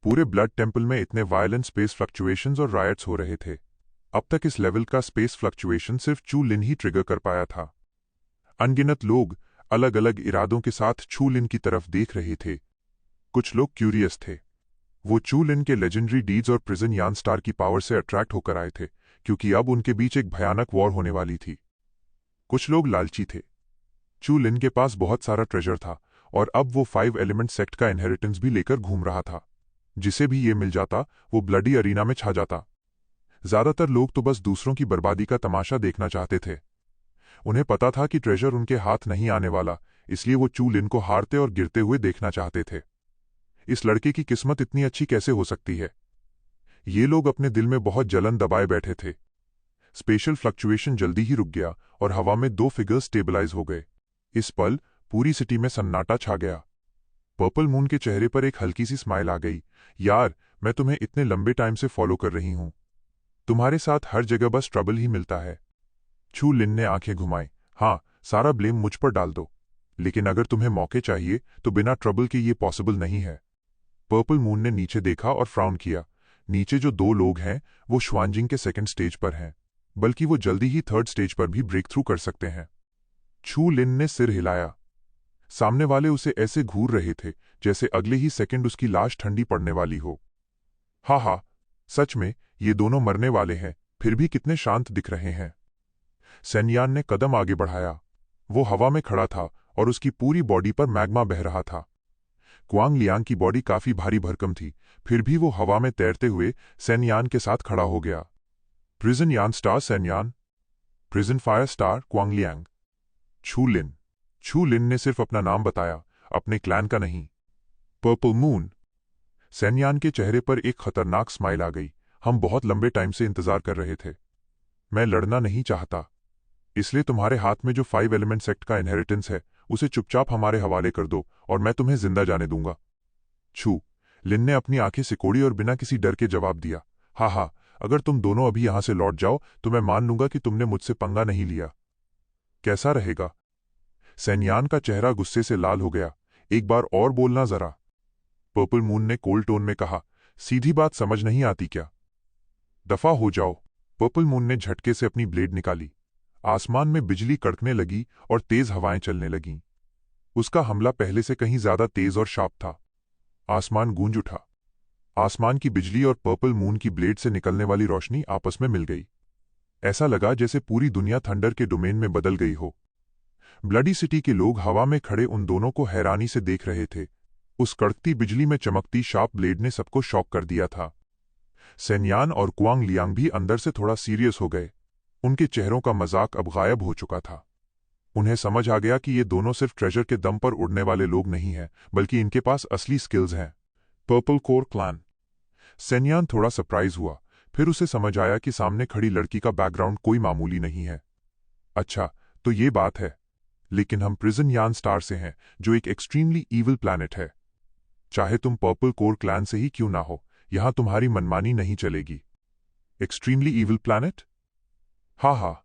पूरे blood temple में इतने वायलेंट स्पेस फ्लक्चुएशंस और रायट्स हो रहे थे। अब तक इस लेवल का स्पेस फ्लक्चुएशन सिर्फ चू लिन ही ट्रिगर कर पाया था। अनगिनत लोग अलग अलग इरादों के साथ चू लिन की तरफ देख रहे थे। कुछ लोग क्यूरियस थे। वो चू लिन के लेजेंडरी डीड्स और प्रिजन यान स्टार की पावर से अट्रैक्ट होकर आए थे, क्योंकि अब उनके बीच एक भयानक वॉर होने वाली थी। कुछ लोग लालची थे। चू लिन के पास बहुत सारा ट्रेजर था और अब वो 5 एलिमेंट सेक्ट का इनहेरिटेंस भी लेकर घूम रहा था। जिसे भी ये मिल जाता वो ब्लडी अरीना में छा जाता। ज्यादातर लोग तो बस दूसरों की बर्बादी का तमाशा देखना चाहते थे। उन्हें पता था कि ट्रेजर उनके हाथ नहीं आने वाला, इसलिए वो चू लिन को हारते और गिरते हुए देखना चाहते थे। इस लड़के की किस्मत इतनी अच्छी कैसे हो सकती है? ये लोग अपने दिल में बहुत जलन दबाए बैठे थे। स्पेशल फ्लक्चुएशन जल्दी ही रुक गया और हवा में 2 फिगर्स स्टेबलाइज हो गए। इस पल पूरी सिटी में सन्नाटा छा गया। पर्पल मून के चेहरे पर एक हल्की सी स्माइल आ गई। यार, मैं तुम्हें इतने लंबे टाइम से फॉलो कर रही हूं। तुम्हारे साथ हर जगह बस ट्रबल ही मिलता है। चू लिन ने आंखें घुमाई। हाँ, सारा ब्लेम मुझ पर डाल दो, लेकिन अगर तुम्हें मौके चाहिए तो बिना ट्रबल के ये पॉसिबल नहीं है। पर्पल मून ने नीचे देखा और फ्राउन किया। नीचे जो 2 लोग हैं वो श्वानजिंग के सेकंड स्टेज पर हैं, बल्कि वो जल्दी ही थर्ड स्टेज पर भी ब्रेक थ्रू कर सकते हैं। चू लिन ने सिर हिलाया। सामने वाले उसे ऐसे घूर रहे थे जैसे अगले ही सेकंड उसकी लाश ठंडी पड़ने वाली हो। हा, सच में ये दोनों मरने वाले हैं, फिर भी कितने शांत दिख रहे हैं। सेन्यान ने कदम आगे बढ़ाया। वो हवा में खड़ा था और उसकी पूरी बॉडी पर मैग्मा बह रहा था। क्वांग लियांग की बॉडी काफी भारी भरकम थी, फिर भी वो हवा में तैरते हुए सेन्यान के साथ खड़ा हो गया। Prison Yan star Senyan, prison fire star Kuang Liang. Chu Lin ने सिर्फ अपना नाम बताया, अपने क्लैन का नहीं। Purple moon. सेन्यान के चेहरे पर एक खतरनाक स्माइल आ गई। हम बहुत लंबे टाइम से इंतजार कर रहे थे। मैं लड़ना नहीं चाहता, इसलिए तुम्हारे हाथ में जो 5 एलिमेंट सेक्ट का इनहेरिटेंस है उसे चुपचाप हमारे हवाले कर दो और मैं तुम्हें जिंदा जाने दूंगा। छू लिन ने अपनी आंखें सिकोड़ी और बिना किसी डर के जवाब दिया। हा, अगर तुम दोनों अभी यहां से लौट जाओ तो मैं मान लूंगा कि तुमने मुझसे पंगा नहीं लिया। कैसा रहेगा? सेन्यान का चेहरा गुस्से से लाल हो गया। एक बार और बोलना जरा। पर्पल मून ने कोल्ड टोन में कहा। सीधी बात समझ नहीं आती क्या? दफा हो जाओ। पर्पल मून ने झटके से अपनी ब्लेड निकाली। आसमान में बिजली कड़कने लगी और तेज हवाएं चलने लगीं। उसका हमला पहले से कहीं ज्यादा तेज और शार्प था। आसमान गूंज उठा। आसमान की बिजली और पर्पल मून की ब्लेड से निकलने वाली रोशनी आपस में मिल गई। ऐसा लगा जैसे पूरी दुनिया थंडर के डोमेन में बदल गई हो। ब्लडी सिटी के लोग हवा में खड़े उन दोनों को हैरानी से देख रहे थे। उस कड़कती बिजली में चमकती शार्प ब्लेड ने सबको शॉक कर दिया था। सेन्यान और क्वांग लियांग भी अंदर से थोड़ा सीरियस हो गए। उनके चेहरों का मजाक अब गायब हो चुका था। उन्हें समझ आ गया कि ये दोनों सिर्फ ट्रेजर के दम पर उड़ने वाले लोग नहीं हैं, बल्कि इनके पास असली स्किल्स हैं। Purple core clan. सेन्यान थोड़ा सरप्राइज हुआ, फिर उसे समझ आया कि सामने खड़ी लड़की का बैकग्राउंड कोई मामूली नहीं है। अच्छा, तो ये बात है। लेकिन हम प्रिजन यान स्टार से हैं, जो एक एक्सट्रीमली ईविल प्लैनेट है। चाहे तुम पर्पल कोर क्लैन से ही क्यों ना हो, यहां तुम्हारी मनमानी नहीं चलेगी। Extremely evil planet? हा,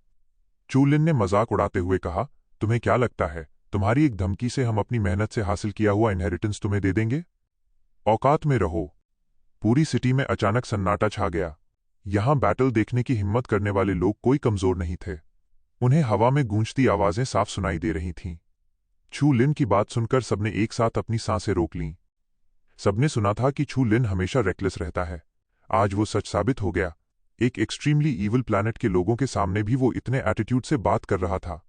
चू लिन ने मजाक उड़ाते हुए कहा। तुम्हें क्या लगता है, तुम्हारी एक धमकी से हम अपनी मेहनत से हासिल किया हुआ इनहेरिटेंस तुम्हें दे देंगे? औकात में रहो। पूरी सिटी में अचानक सन्नाटा छा गया। यहां बैटल देखने की हिम्मत करने वाले लोग कोई कमजोर नहीं थे। उन्हें हवा में गूंजती आवाजें साफ सुनाई दे रही थीं। छू लिन की बात सुनकर सबने एक साथ अपनी सांसें रोक लीं। सबने सुना था कि छू लिन हमेशा रेकलेस रहता है। आज वो सच साबित हो गया। एक एक्सट्रीमली ईविल प्लैनेट के लोगों के सामने भी वो इतने एटीट्यूड से बात कर रहा था।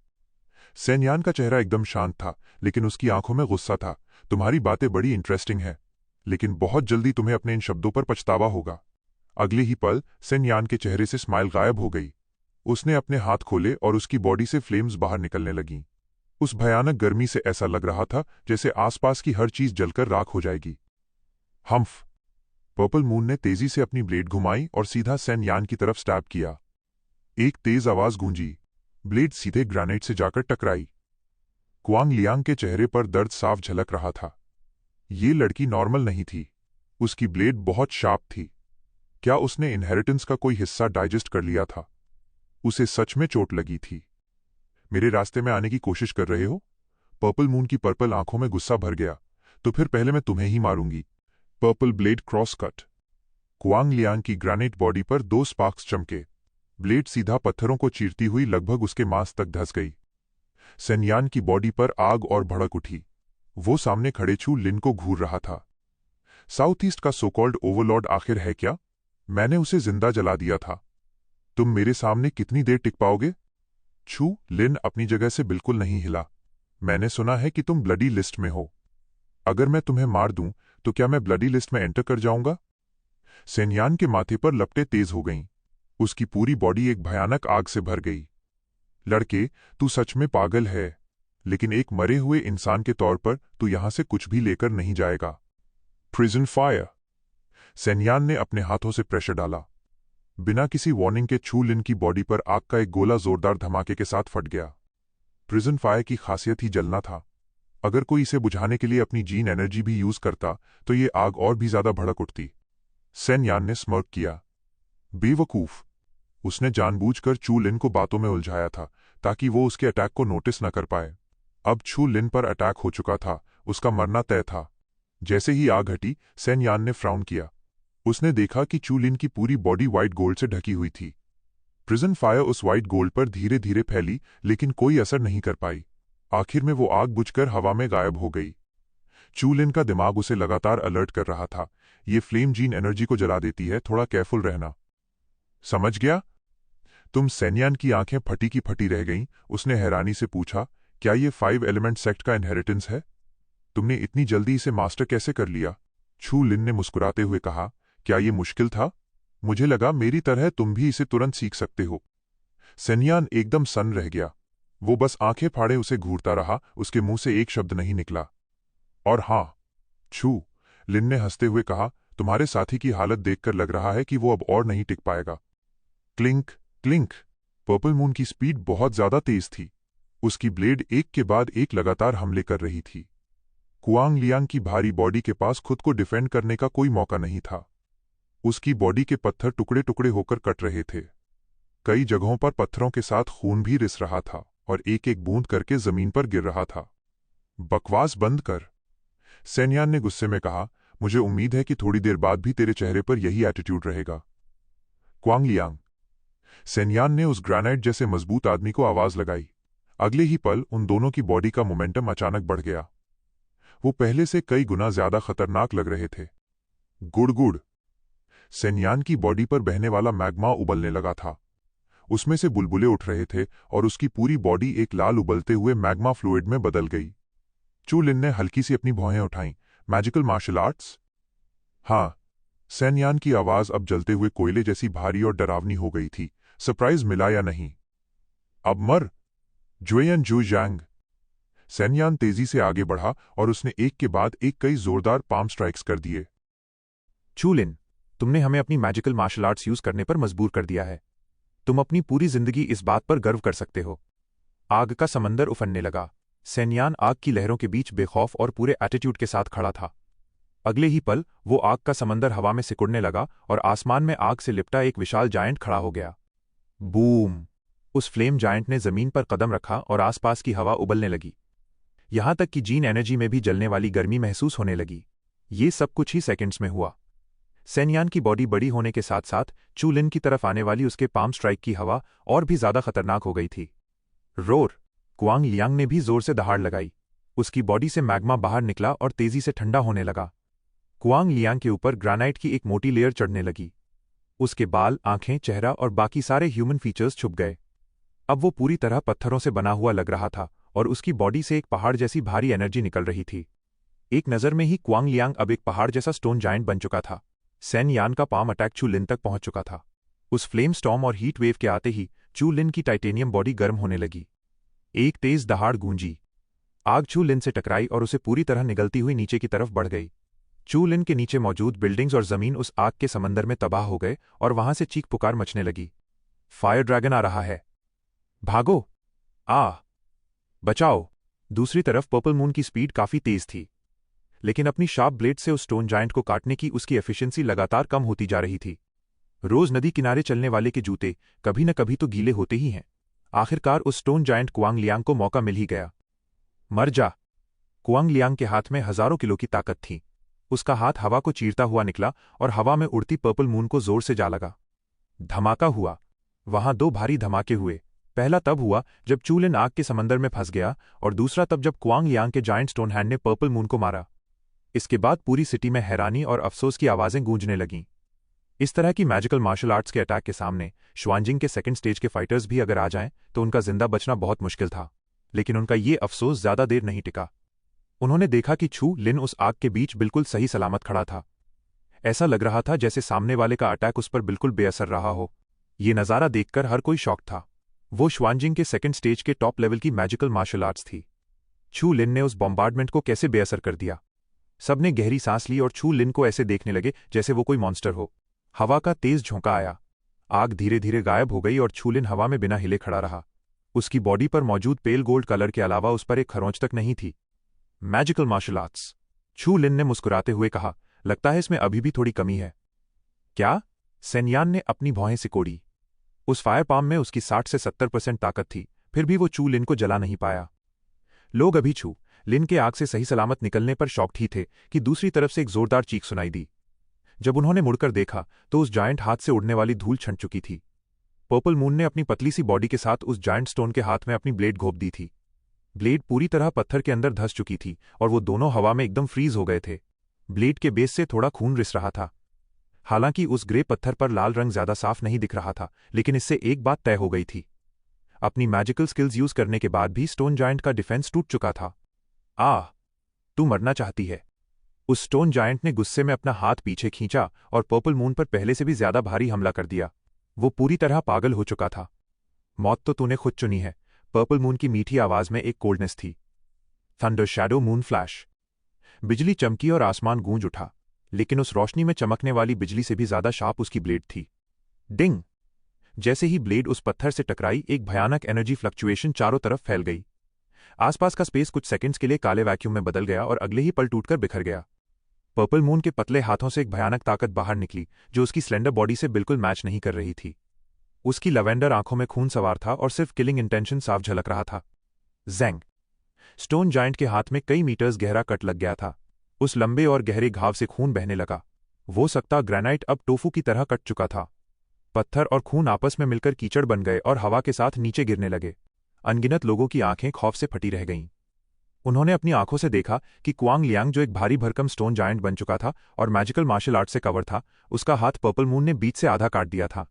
सेन्यान का चेहरा एकदम शांत था, लेकिन उसकी आंखों में गुस्सा था। तुम्हारी बातें बड़ी इंटरेस्टिंग हैं, लेकिन बहुत जल्दी तुम्हें अपने इन शब्दों पर पछतावा होगा। अगले ही पल सेन्यान के चेहरे से स्माइल गायब हो गई। उसने अपने हाथ खोले और उसकी बॉडी से फ्लेम्स बाहर निकलने लगीं। उस भयानक गर्मी से ऐसा लग रहा था जैसे आसपास की हर चीज जलकर राख हो जाएगी। हम्फ। पर्पल मून ने तेजी से अपनी ब्लेड घुमाई और सीधा सेन्यान की तरफ स्टैब किया। एक तेज आवाज गूंजी। ब्लेड सीधे ग्रेनेड से जाकर टकराई। क्वांग लियांग के चेहरे पर दर्द साफ झलक रहा था। ये लड़की नॉर्मल नहीं थी। उसकी ब्लेड बहुत शार्प थी। क्या उसने इनहेरिटेंस का कोई हिस्सा डाइजेस्ट कर लिया था? उसे सच में चोट लगी थी। मेरे रास्ते में आने की कोशिश कर रहे हो? पर्पल मून की पर्पल आंखों में गुस्सा भर गया। तो फिर पहले मैं तुम्हें ही मारूंगी। Purple blade cross cut. Kuang Liang की ग्रेनाइट बॉडी पर 2 स्पार्क्स चमके। ब्लेड सीधा पत्थरों को चीरती हुई लगभग उसके मांस तक धंस गई। सेन यान की बॉडी पर आग और भड़क उठी। वो सामने खड़े चू लिन को घूर रहा था। साउथ ईस्ट का सोकॉल्ड ओवरलॉर्ड आखिर है क्या? मैंने उसे जिंदा जला दिया था। तुम मेरे सामने कितनी देर टिक पाओगे? छू लिन अपनी जगह से बिल्कुल नहीं हिला। मैंने सुना है कि तुम ब्लडी लिस्ट में हो। अगर मैं तुम्हें मार दूं तो क्या मैं ब्लडी लिस्ट में एंटर कर जाऊंगा? सेन यान के माथे पर लपटें तेज हो गईं। उसकी पूरी बॉडी एक भयानक आग से भर गई। लड़के, तू सच में पागल है, लेकिन एक मरे हुए इंसान के तौर पर तू यहां से कुछ भी लेकर नहीं जाएगा। Prison fire. सेन यान ने अपने हाथों से प्रेशर डाला। बिना किसी वार्निंग के छू लिन की बॉडी पर आग का एक गोला जोरदार धमाके के साथ फट गया। प्रिजन फायर की खासियत ही जलना था। अगर कोई इसे बुझाने के लिए अपनी जीन एनर्जी भी यूज करता तो ये आग और भी ज्यादा भड़क उठती। सेन यान ने स्मर्क किया। बेवकूफ। उसने जानबूझकर चू लिन को बातों में उलझाया था ताकि वो उसके अटैक को नोटिस न कर पाए। अब छू लिन पर अटैक हो चुका था, उसका मरना तय था। जैसे ही आग हटी, सेन यान ने फ्राउन किया। उसने देखा कि चू लिन की पूरी बॉडी व्हाइट गोल्ड से ढकी हुई थी। प्रिजन फायर उस व्हाइट गोल्ड पर धीरे धीरे फैली, लेकिन कोई असर नहीं कर पाई। आखिर में वो आग बुझकर हवा में गायब हो गई। चू लिन का दिमाग उसे लगातार अलर्ट कर रहा था। ये फ्लेम जीन एनर्जी को जला देती है, थोड़ा केयरफुल रहना। समझ गया? तुम सेन यान की आंखें फटी की फटी रह गईं। उसने हैरानी से पूछा, क्या ये 5 एलिमेंट सेक्ट का इनहेरिटेंस है? तुमने इतनी जल्दी इसे मास्टर कैसे कर लिया? छू लिन ने मुस्कुराते हुए कहा, क्या ये मुश्किल था? मुझे लगा मेरी तरह तुम भी इसे तुरंत सीख सकते हो। सेन यान एकदम सन्न रह गया। वो बस आंखें फाड़े उसे घूरता रहा, उसके मुंह से एक शब्द नहीं निकला। और हां, छू, लिन ने हंसते हुए कहा, तुम्हारे साथी की हालत देखकर लग रहा है कि वो अब और नहीं टिक पाएगा। Clink clink. पर्पल मून की स्पीड बहुत ज्यादा तेज थी। उसकी ब्लेड एक के बाद एक लगातार हमले कर रही थी। कुआंग लियांग की भारी बॉडी के पास खुद को डिफेंड करने का कोई मौका नहीं था। उसकी बॉडी के पत्थर टुकड़े टुकड़े होकर कट रहे थे। कई जगहों पर पत्थरों के साथ खून भी रिस रहा था और एक एक बूंद करके जमीन पर गिर रहा था। बकवास बंद कर, सेन यान ने गुस्से में कहा। मुझे उम्मीद है कि थोड़ी देर बाद भी तेरे चेहरे पर यही एटीट्यूड रहेगा। कुआंग लियांग। सेन यान ने उस ग्रेनाइट जैसे मजबूत आदमी को आवाज लगाई। अगले ही पल उन दोनों की बॉडी का मोमेंटम अचानक बढ़ गया। वो पहले से कई गुना ज्यादा खतरनाक लग रहे थे। गुड़ गुड़। सेन यान की बॉडी पर बहने वाला मैग्मा उबलने लगा था। उसमें से बुलबुले उठ रहे थे और उसकी पूरी बॉडी एक लाल उबलते हुए मैग्मा फ्लूइड में बदल गई। चू लिन ने हल्की सी अपनी भौहें उठाईं। Magical martial arts? हाँ। सेन यान की आवाज अब जलते हुए कोयले जैसी भारी और डरावनी हो गई थी। सरप्राइज मिला या नहीं? अब मर, जुएयन जू जैंग। सेन यान तेजी से आगे बढ़ा और उसने एक के बाद एक कई जोरदार पाम स्ट्राइक्स कर दिए। चू लिन, तुमने हमें अपनी मैजिकल मार्शल आर्ट्स यूज करने पर मजबूर कर दिया है। तुम अपनी पूरी जिंदगी इस बात पर गर्व कर सकते हो। आग का समंदर उफनने लगा। सेन यान आग की लहरों के बीच बेखौफ और पूरे एटीट्यूड के साथ खड़ा था। अगले ही पल वो आग का समंदर हवा में सिकुड़ने लगा और आसमान में आग से लिपटा एक विशाल जायंट खड़ा हो गया। बूम! उस फ्लेम जायंट ने जमीन पर कदम रखा और आसपास की हवा उबलने लगी। यहां तक कि जीन एनर्जी में भी जलने वाली गर्मी महसूस होने लगी। ये सब कुछ ही सेकंड्स में हुआ। सेन यान की बॉडी बड़ी होने के साथ साथ चू लिन की तरफ आने वाली उसके पाम स्ट्राइक की हवा और भी ज्यादा खतरनाक हो गई थी। रोर! कुआंग लियांग ने भी जोर से दहाड़ लगाई। उसकी बॉडी से मैग्मा बाहर निकला और तेजी से ठंडा होने लगा। कुआंग लियांग के ऊपर ग्रेनाइट की एक मोटी लेयर चढ़ने लगी। उसके बाल, आंखें, चेहरा और बाकी सारे ह्यूमन फीचर्स छुप गए। अब वो पूरी तरह पत्थरों से बना हुआ लग रहा था और उसकी बॉडी से एक पहाड़ जैसी भारी एनर्जी निकल रही थी। एक नज़र में ही कुआंग लियांग अब एक पहाड़ जैसा स्टोन जायंट बन चुका था। सेन यान का पाम अटैक चू लिन तक पहुंच चुका था। उस फ्लेम स्टॉर्म और हीट वेव के आते ही चू लिन की टाइटेनियम बॉडी गर्म होने लगी। एक तेज दहाड़ गूंजी। आग चू लिन से टकराई और उसे पूरी तरह निगलती हुई नीचे की तरफ बढ़ गई। चू लिन के नीचे मौजूद बिल्डिंग्स और जमीन उस आग के समंदर में तबाह हो गए और वहां से चीख पुकार मचने लगी। फायर ड्रैगन आ रहा है, भागो! बचाओ! दूसरी तरफ पर्पल मून की स्पीड काफी तेज थी, लेकिन अपनी शार्प ब्लेड से उस स्टोन जायंट को काटने की उसकी एफिशिएंसी लगातार कम होती जा रही थी। रोज नदी किनारे चलने वाले के जूते कभी न कभी तो गीले होते ही हैं। आखिरकार उस स्टोन जायंट कुआंग लियांग को मौका मिल ही गया। मर जा! कुआंग लियांग के हाथ में हजारों किलो की ताकत थी। उसका हाथ हवा को चीरता हुआ निकला और हवा में उड़ती पर्पल मून को जोर से जा लगा। धमाका हुआ। वहां दो भारी धमाके हुए। पहला तब हुआ जब चू लिन आग के समंदर में फंस गया, और दूसरा तब जब क्वांग लियांग के जायंट स्टोन हैंड ने पर्पल मून को मारा। इसके बाद पूरी सिटी में हैरानी और अफसोस की आवाजें गूंजने लगीं। इस तरह की मैजिकल मार्शल आर्ट्स के अटैक के सामने श्वानजिंग के सेकंड स्टेज के फाइटर्स भी अगर आ जाएं तो उनका जिंदा बचना बहुत मुश्किल था। लेकिन उनका ये अफसोस ज्यादा देर नहीं टिका। उन्होंने देखा कि छू लिन उस आग के बीच बिल्कुल सही सलामत खड़ा था। ऐसा लग रहा था जैसे सामने वाले का अटैक उस पर बिल्कुल बेअसर रहा हो। ये नज़ारा देखकर हर कोई शॉक था। वो श्वानजिंग के सेकंड स्टेज के टॉप लेवल की मैजिकल मार्शल आर्ट्स थी। छू लिन ने उस बॉम्बार्डमेंट को कैसे बेअसर कर दिया। सबने गहरी सांस ली और छू लिन को ऐसे देखने लगे जैसे वो कोई मॉन्स्टर हो। हवा का तेज झोंका आया। आग धीरे धीरे गायब हो गई और छू लिन हवा में बिना हिले खड़ा रहा। उसकी बॉडी पर मौजूद पेल गोल्ड कलर के अलावा उस पर एक खरोंच तक नहीं थी। मैजिकल मार्शल आर्ट्स, छू लिन ने मुस्कुराते हुए कहा। लगता है इसमें अभी भी थोड़ी कमी है। क्या? सेनयान ने अपनी भौहें सिकोड़ी। उस फायर पाम में उसकी 60 से 70% ताकत थी, फिर भी वो चू लिन को जला नहीं पाया। लोग अभी छू लिन के आग से सही सलामत निकलने पर शॉक्ड ही थे कि दूसरी तरफ से एक जोरदार चीख सुनाई दी। जब उन्होंने मुड़कर देखा तो उस जायंट हाथ से उड़ने वाली धूल छंट चुकी थी। पर्पल मून ने अपनी पतली सी बॉडी के साथ उस जायंट स्टोन के हाथ में अपनी ब्लेड घोंप दी थी। ब्लेड पूरी तरह पत्थर के अंदर धंस चुकी थी और वो दोनों हवा में एकदम फ्रीज हो गए थे। ब्लेड के बेस से थोड़ा खून रिस रहा था। हालांकि उस ग्रे पत्थर पर लाल रंग ज्यादा साफ नहीं दिख रहा था, लेकिन इससे एक बात तय हो गई थी। अपनी मैजिकल स्किल्स यूज करने के बाद भी स्टोन जायंट का डिफेंस टूट चुका था। तू मरना चाहती है? उस स्टोन जायंट ने गुस्से में अपना हाथ पीछे खींचा और पर्पल मून पर पहले से भी ज्यादा भारी हमला कर दिया। वो पूरी तरह पागल हो चुका था। मौत तो तूने खुद चुनी है। पर्पल मून की मीठी आवाज में एक कोल्डनेस थी। Thunder shadow moon flash. बिजली चमकी और आसमान गूंज उठा, लेकिन उस रोशनी में चमकने वाली बिजली से भी ज्यादा शार्प उसकी ब्लेड थी। डिंग! जैसे ही ब्लेड उस पत्थर से टकराई, एक भयानक एनर्जी फ्लक्चुएशन चारों तरफ फैल गई। आसपास का स्पेस कुछ सेकंड्स के लिए काले वैक्यूम में बदल गया और अगले ही पल टूटकर बिखर गया। पर्पल मून के पतले हाथों से एक भयानक ताकत बाहर निकली जो उसकी स्लेंडर बॉडी से बिल्कुल मैच नहीं कर रही थी। उसकी लवेंडर आंखों में खून सवार था और सिर्फ किलिंग इंटेंशन साफ झलक रहा था। ज़ैंग! स्टोन जायंट के हाथ में कई मीटर्स गहरा कट लग गया था। उस लंबे और गहरे घाव से खून बहने लगा। वो सकता ग्रेनाइट अब टोफू की तरह कट चुका था। पत्थर और खून आपस में मिलकर कीचड़ बन गए और हवा के साथ नीचे गिरने लगे। अनगिनत लोगों की आंखें खौफ से फटी रह गईं। उन्होंने अपनी आंखों से देखा कि क्वांग लियांग, जो एक भारी भरकम स्टोन जायंट बन चुका था और मैजिकल मार्शल आर्ट से कवर था, उसका हाथ पर्पल मून ने बीच से आधा काट दिया था।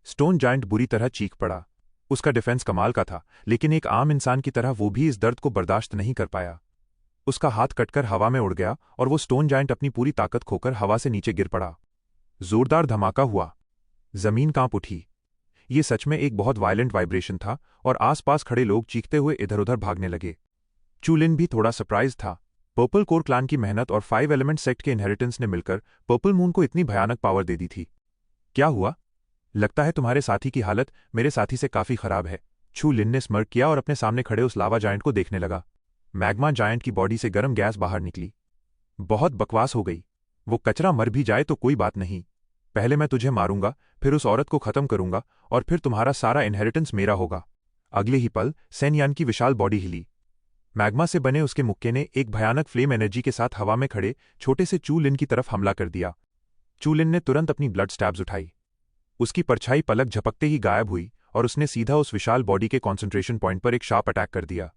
स्टोन जायंट बुरी तरह चीख पड़ा। उसका डिफेंस कमाल का था, लेकिन एक आम इंसान की तरह वो भी इस दर्द को बर्दाश्त नहीं कर पाया। उसका हाथ कटकर हवा में उड़ गया और वो स्टोन जायंट अपनी पूरी ताकत खोकर हवा से नीचे गिर पड़ा। जोरदार धमाका हुआ। जमीन कांप उठी। ये सच में एक बहुत वायलेंट वाइब्रेशन था और आसपास खड़े लोग चीखते हुए इधर उधर भागने लगे। चू लिन भी थोड़ा सरप्राइज था। पर्पल कोर क्लान की मेहनत और 5 एलिमेंट सेक्ट के इनहेरिटेंस ने मिलकर पर्पल मून को इतनी भयानक पावर दे दी थी। क्या हुआ? लगता है तुम्हारे साथी की हालत मेरे साथी से काफी खराब है। छू लिन ने स्मर्क किया और अपने सामने खड़े उस लावा जायंट को देखने लगा। मैग्मा जायंट की बॉडी से गर्म गैस बाहर निकली। बहुत बकवास हो गई। वो कचरा मर भी जाए तो कोई बात नहीं। पहले मैं तुझे मारूंगा, फिर उस औरत को खत्म करूंगा और फिर तुम्हारा सारा इनहेरिटेंस मेरा होगा। अगले ही पल सेनयान की विशाल बॉडी हिली। मैग्मा से बने उसके मुक्के ने एक भयानक फ्लेम एनर्जी के साथ हवा में खड़े छोटे से चू लिन की तरफ हमला कर दिया। चू लिन ने तुरंत अपनी ब्लड स्टैब्स उठाई। उसकी परछाई पलक झपकते ही गायब हुई और उसने सीधा उस विशाल बॉडी के कॉन्सेंट्रेशन पॉइंट पर एक शार्प अटैक कर दिया।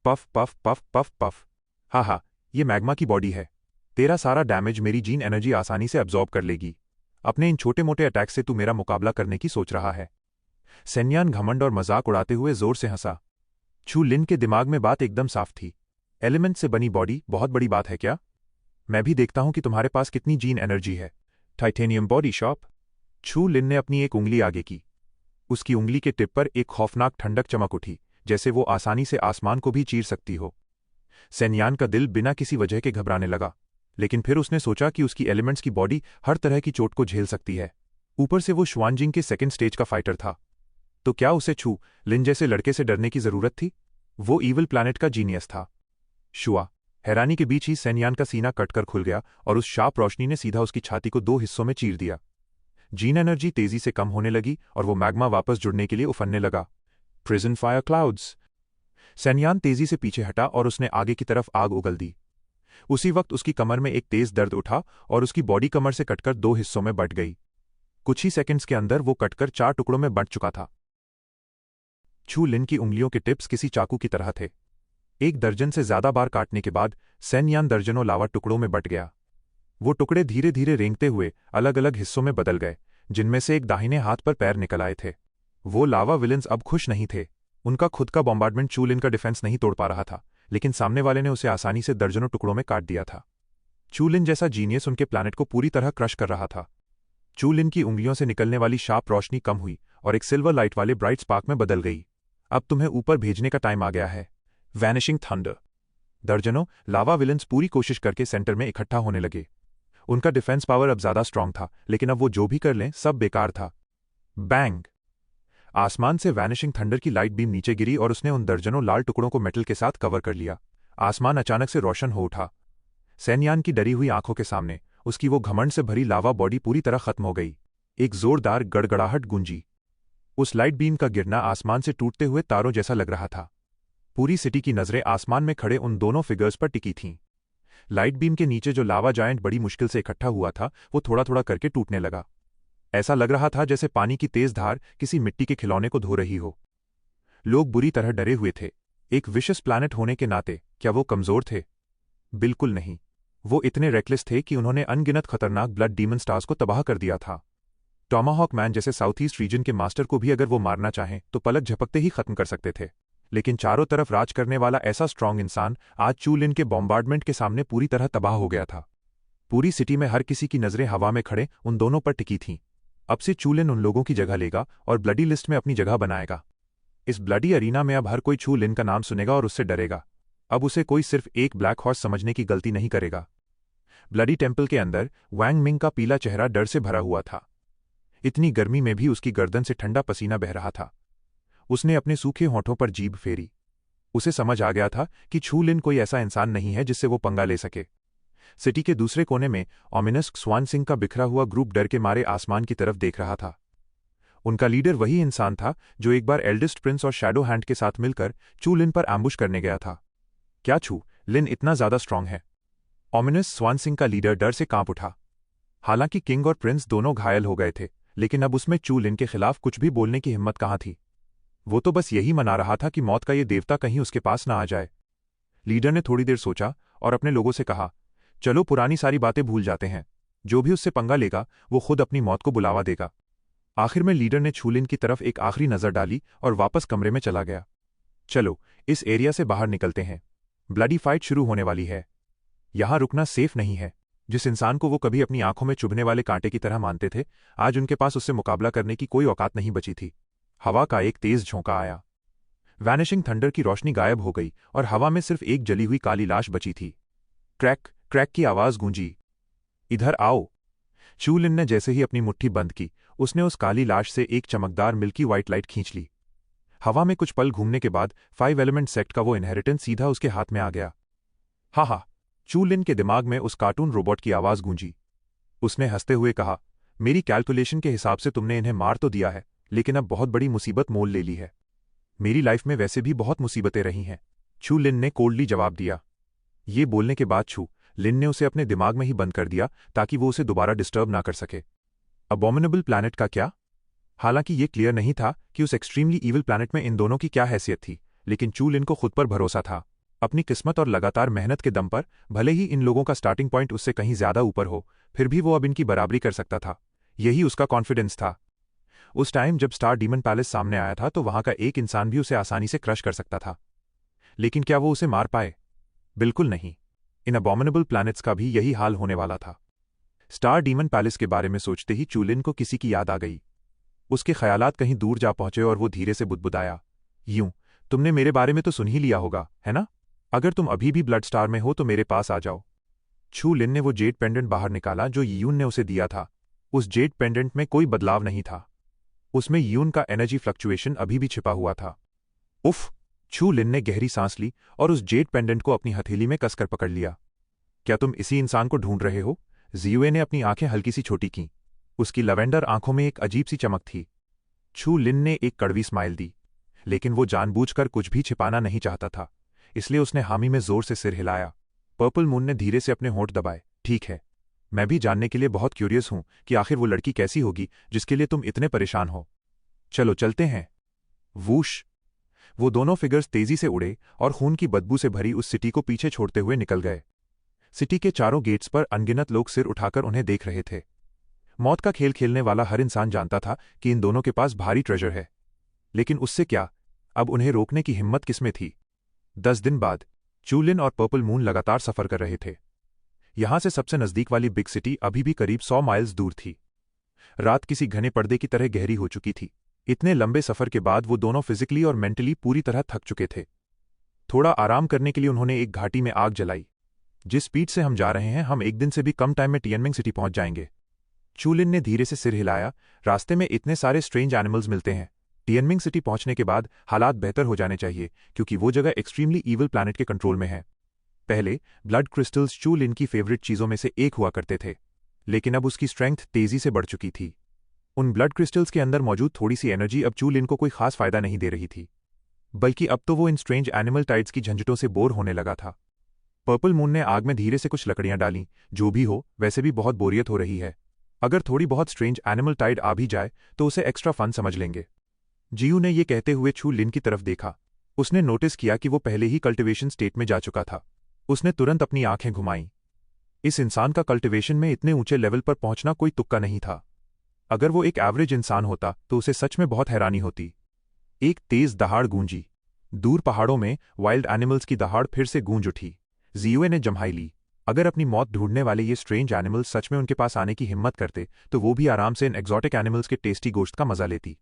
Puff puff puff puff puff. हा, ये मैग्मा की बॉडी है। तेरा सारा डैमेज मेरी जीन एनर्जी आसानी से अब्जॉर्ब कर लेगी। अपने इन छोटे मोटे अटैक से तू मेरा मुकाबला करने की सोच रहा है। सेन्यान घमंड और मजाक उड़ाते हुए जोर से हंसा। छू लिन के दिमाग में बात एकदम साफ थी। एलिमेंट से बनी बॉडी बहुत बड़ी बात है क्या? मैं भी देखता हूं कि तुम्हारे पास कितनी जीन एनर्जी है। Titanium body shop. छू लिन ने अपनी एक उंगली आगे की। उसकी उंगली के टिप पर एक खौफनाक ठंडक चमक उठी, जैसे वो आसानी से आसमान को भी चीर सकती हो। सेन्यान का दिल बिना किसी वजह के घबराने लगा, लेकिन फिर उसने सोचा कि उसकी एलिमेंट्स की बॉडी हर तरह की चोट को झेल सकती है। ऊपर से वो श्वानजिंग के सेकंड स्टेज का फाइटर था। तो क्या उसे छू लिन जैसे लड़के से डरने की जरूरत थी? वो ईविल प्लैनेट का जीनियस था। शुआ! हैरानी के बीच ही सेन्यान का सीना कटकर खुल गया और उस शार्प रोशनी ने सीधा उसकी छाती को 2 हिस्सों में चीर दिया। जीन एनर्जी तेजी से कम होने लगी और वो मैग्मा वापस जुड़ने के लिए उफनने लगा। Prison fire clouds. सेन्यान तेजी से पीछे हटा और उसने आगे की तरफ आग उगल दी। उसी वक्त उसकी कमर में एक तेज दर्द उठा और उसकी बॉडी कमर से कटकर 2 हिस्सों में बंट गई। कुछ ही सेकंड्स के अंदर वो कटकर 4 टुकड़ों में बंट चुका था। चू लिन की उंगलियों के टिप्स किसी चाकू की तरह थे। 1 दर्जन से ज्यादा बार काटने के बाद सेन यान दर्जनों लावा टुकड़ों में बंट गया। वो टुकड़े धीरे धीरे रेंगते हुए अलग अलग हिस्सों में बदल गए, जिनमें से एक दाहिने हाथ पर पैर निकल आए थे। वो लावा विलेंस अब खुश नहीं थे। उनका खुद का बॉम्बार्डमेंट चू लिन का डिफेंस नहीं तोड़ पा रहा था, लेकिन सामने वाले ने उसे आसानी से दर्जनों टुकड़ों में काट दिया था। चू लिन जैसा जीनियस उनके प्लैनेट को पूरी तरह क्रश कर रहा था। चू लिन की उंगलियों से निकलने वाली शार्प रोशनी कम हुई और एक सिल्वर लाइट वाले ब्राइट स्पार्क में बदल गई। अब तुम्हें ऊपर भेजने का टाइम आ गया है। Vanishing thunder. दर्जनों लावा विलेंस पूरी कोशिश करके सेंटर में इकट्ठा होने लगे। उनका डिफेंस पावर अब ज्यादा स्ट्रांग था, लेकिन अब वो जो भी कर लें सब बेकार था। बैंग। आसमान से वैनिशिंग थंडर की लाइट बीम नीचे गिरी और उसने उन दर्जनों लाल टुकड़ों को मेटल के साथ कवर कर लिया। आसमान अचानक से रोशन हो उठा। सैन्यान की डरी हुई आंखों के सामने उसकी वो घमंड से भरी लावा बॉडी पूरी तरह खत्म हो गई। एक जोरदार गड़गड़ाहट गूंजी। उस लाइट बीम का गिरना आसमान से टूटते हुए तारों जैसा लग रहा था। पूरी सिटी की नजरें आसमान में खड़े उन दोनों फिगर्स पर टिकी थीं। लाइट बीम के नीचे जो लावा जायंट बड़ी मुश्किल से इकट्ठा हुआ था, वो थोड़ा थोड़ा करके टूटने लगा। ऐसा लग रहा था जैसे पानी की तेज धार किसी मिट्टी के खिलौने को धो रही हो। लोग बुरी तरह डरे हुए थे। एक विशेष प्लैनेट होने के नाते क्या वो कमजोर थे? बिल्कुल नहीं। वो इतने रेकलेस थे कि उन्होंने अनगिनत खतरनाक ब्लड डीमन स्टार्स को तबाह कर दिया था। टॉमाहॉक मैन जैसे साउथ ईस्ट रीजन के मास्टर को भी अगर वो मारना चाहें तो पलक झपकते ही खत्म कर सकते थे, लेकिन चारों तरफ राज करने वाला ऐसा स्ट्रांग इंसान आज चू लिन के बॉम्बार्डमेंट के सामने पूरी तरह तबाह हो गया था। पूरी सिटी में हर किसी की नजरें हवा में खड़े उन दोनों पर टिकी थीं। अब से चू लिन उन लोगों की जगह लेगा और ब्लडी लिस्ट में अपनी जगह बनाएगा। इस ब्लडी अरीना में अब हर कोई चू लिन का नाम सुनेगा और उससे डरेगा। अब उसे कोई सिर्फ एक ब्लैक हॉर्स समझने की गलती नहीं करेगा। ब्लडी टेम्पल के अंदर वैंग मिंग का पीला चेहरा डर से भरा हुआ था। इतनी गर्मी में भी उसकी गर्दन से ठंडा पसीना बह रहा था। उसने अपने सूखे होंठों पर जीभ फेरी। उसे समझ आ गया था कि चू लिन कोई ऐसा इंसान नहीं है जिससे वो पंगा ले सके। सिटी के दूसरे कोने में ओमिनस स्वान सिंह का बिखरा हुआ ग्रुप डर के मारे आसमान की तरफ देख रहा था। उनका लीडर वही इंसान था जो एक बार एल्डेस्ट प्रिंस और शैडो हैंड के साथ मिलकर चू लिन पर एम्बुश करने गया था। क्या चू लिन इतना ज्यादा स्ट्रांग है? ओमिनस स्वान सिंह का लीडर डर से कांप उठा। हालांकि किंग और प्रिंस दोनों घायल हो गए थे, लेकिन अब उसमें चू लिन के खिलाफ कुछ भी बोलने की हिम्मत कहाँ थी। वो तो बस यही मना रहा था कि मौत का ये देवता कहीं उसके पास ना आ जाए। लीडर ने थोड़ी देर सोचा और अपने लोगों से कहा, चलो पुरानी सारी बातें भूल जाते हैं। जो भी उससे पंगा लेगा वो खुद अपनी मौत को बुलावा देगा। आखिर में लीडर ने चू लिन की तरफ एक आखिरी नजर डाली और वापस कमरे में चला गया। चलो इस एरिया से बाहर निकलते हैं। ब्लडी फाइट शुरू होने वाली है। यहां रुकना सेफ नहीं है। जिस इंसान को वो कभी अपनी आंखों में चुभने वाले कांटे की तरह मानते थे, आज उनके पास उससे मुकाबला करने की कोई औकात नहीं बची थी। हवा का एक तेज झोंका आया। वैनिशिंग थंडर की रोशनी गायब हो गई और हवा में सिर्फ एक जली हुई काली लाश बची थी। क्रैक क्रैक की आवाज गूंजी। इधर आओ। चू लिन ने जैसे ही अपनी मुट्ठी बंद की, उसने उस काली लाश से एक चमकदार मिल्की व्हाइट लाइट खींच ली। हवा में कुछ पल घूमने के बाद 5 एलिमेंट सेक्ट का वो इनहेरिटेंस सीधा उसके हाथ में आ गया। हा हा। चू लिन के दिमाग में उस कार्टून रोबोट की आवाज गूंजी। उसने हंसते हुए कहा, मेरी कैलकुलेशन के हिसाब से तुमने इन्हें मार तो दिया है, लेकिन अब बहुत बड़ी मुसीबत मोल ले ली है। मेरी लाइफ में वैसे भी बहुत मुसीबतें रही हैं। चू लिन ने कोल्डली जवाब दिया। ये बोलने के बाद चू लिन ने उसे अपने दिमाग में ही बंद कर दिया ताकि वो उसे दोबारा डिस्टर्ब ना कर सके। अबॉमिनेबल प्लैनेट का क्या? हालांकि ये क्लियर नहीं था कि उस एक्सट्रीमली ईविल प्लैनेट में इन दोनों की क्या हैसियत थी, लेकिन चू लिन को खुद पर भरोसा था। अपनी किस्मत और लगातार मेहनत के दम पर भले ही इन लोगों का स्टार्टिंग पॉइंट उससे कहीं ज्यादा ऊपर हो, फिर भी वो अब इनकी बराबरी कर सकता था। यही उसका कॉन्फिडेंस था। उस टाइम जब स्टार डीमन पैलेस सामने आया था तो वहां का एक इंसान भी उसे आसानी से क्रश कर सकता था, लेकिन क्या वो उसे मार पाए? बिल्कुल नहीं। इन अबॉमिनेबल प्लैनेट्स का भी यही हाल होने वाला था। स्टार डीमन पैलेस के बारे में सोचते ही चू लिन को किसी की याद आ गई। उसके ख्यालात कहीं दूर जा पहुंचे और वो धीरे से बुदबुदाया, यूं, तुमने मेरे बारे में तो सुन ही लिया होगा, है ना? अगर तुम अभी भी ब्लड स्टार में हो तो मेरे पास आ जाओ। चू लिन ने वो जेड पेंडेंट बाहर निकाला जो यून ने उसे दिया था। उस जेड पेंडेंट में कोई बदलाव नहीं था। उसमें यून का एनर्जी फ्लक्चुएशन अभी भी छिपा हुआ था। उफ! चू लिन ने गहरी सांस ली और उस जेड पेंडेंट को अपनी हथेली में कसकर पकड़ लिया। क्या तुम इसी इंसान को ढूंढ रहे हो? जियुए ने अपनी आंखें हल्की सी छोटी कीं। उसकी लवेंडर आंखों में एक अजीब सी चमक थी। चू लिन ने एक कड़वी स्माइल दी, लेकिन वो जानबूझकर कुछ भी छिपाना नहीं चाहता था, इसलिए उसने हामी में जोर से सिर हिलाया। पर्पल मून ने धीरे से अपने होंठ दबाए। ठीक है, मैं भी जानने के लिए बहुत क्यूरियस हूं कि आखिर वो लड़की कैसी होगी जिसके लिए तुम इतने परेशान हो। चलो चलते हैं। वूश। वो दोनों फिगर्स तेजी से उड़े और खून की बदबू से भरी उस सिटी को पीछे छोड़ते हुए निकल गए। सिटी के चारों गेट्स पर अनगिनत लोग सिर उठाकर उन्हें देख रहे थे। मौत का खेल खेलने वाला हर इंसान जानता था कि इन दोनों के पास भारी ट्रेजर है, लेकिन उससे क्या, अब उन्हें रोकने की हिम्मत किसमें थी। 10 दिन बाद चूलिन और पर्पल मून लगातार सफर कर रहे थे। यहां से सबसे नजदीक वाली बिग सिटी अभी भी करीब 100 माइल्स दूर थी। रात किसी घने पर्दे की तरह गहरी हो चुकी थी। इतने लंबे सफर के बाद वो दोनों फिजिकली और मेंटली पूरी तरह थक चुके थे। थोड़ा आराम करने के लिए उन्होंने एक घाटी में आग जलाई। जिस स्पीड से हम जा रहे हैं, हम एक दिन से भी कम टाइम में टिएनमिंग सिटी पहुंच जाएंगे। चूलिन ने धीरे से सिर हिलाया। रास्ते में इतने सारे स्ट्रेंज एनिमल्स मिलते हैं। टिएनमिंग सिटी पहुंचने के बाद हालात बेहतर हो जाने चाहिए, क्योंकि वो जगह एक्सट्रीमली ईविल प्लैनेट के कंट्रोल में है। पहले ब्लड क्रिस्टल्स चूलिन की फेवरेट चीजों में से एक हुआ करते थे, लेकिन अब उसकी स्ट्रेंथ तेजी से बढ़ चुकी थी। उन ब्लड क्रिस्टल्स के अंदर मौजूद थोड़ी सी एनर्जी अब चूलिन को कोई खास फायदा नहीं दे रही थी, बल्कि अब तो वो इन स्ट्रेंज एनिमल टाइड्स की झंझटों से बोर होने लगा था। पर्पल मून ने आग में धीरे से कुछ लकड़ियां डालीं। जो भी हो, वैसे भी बहुत बोरियत हो रही है। अगर थोड़ी बहुत स्ट्रेंज एनिमल टाइड आ भी जाए तो उसे एक्स्ट्रा फन समझ लेंगे। जियू ने यह कहते हुए चू लिन की तरफ देखा। उसने नोटिस किया कि वो पहले ही कल्टिवेशन स्टेट में जा चुका था। उसने तुरंत अपनी आंखें घुमाईं। इस इंसान का कल्टिवेशन में इतने ऊंचे लेवल पर पहुंचना कोई तुक्का नहीं था। अगर वो एक एवरेज इंसान होता तो उसे सच में बहुत हैरानी होती। एक तेज दहाड़ गूंजी। दूर पहाड़ों में वाइल्ड एनिमल्स की दहाड़ फिर से गूंज उठी। जियूए ने जम्हाई ली। अगर अपनी मौत ढूंढने वाले ये स्ट्रेंज एनिमल्स सच में उनके पास आने की हिम्मत करते तो वो भी आराम से इन एक्सोटिक एनिमल्स के टेस्टी गोश्त का मजा लेती।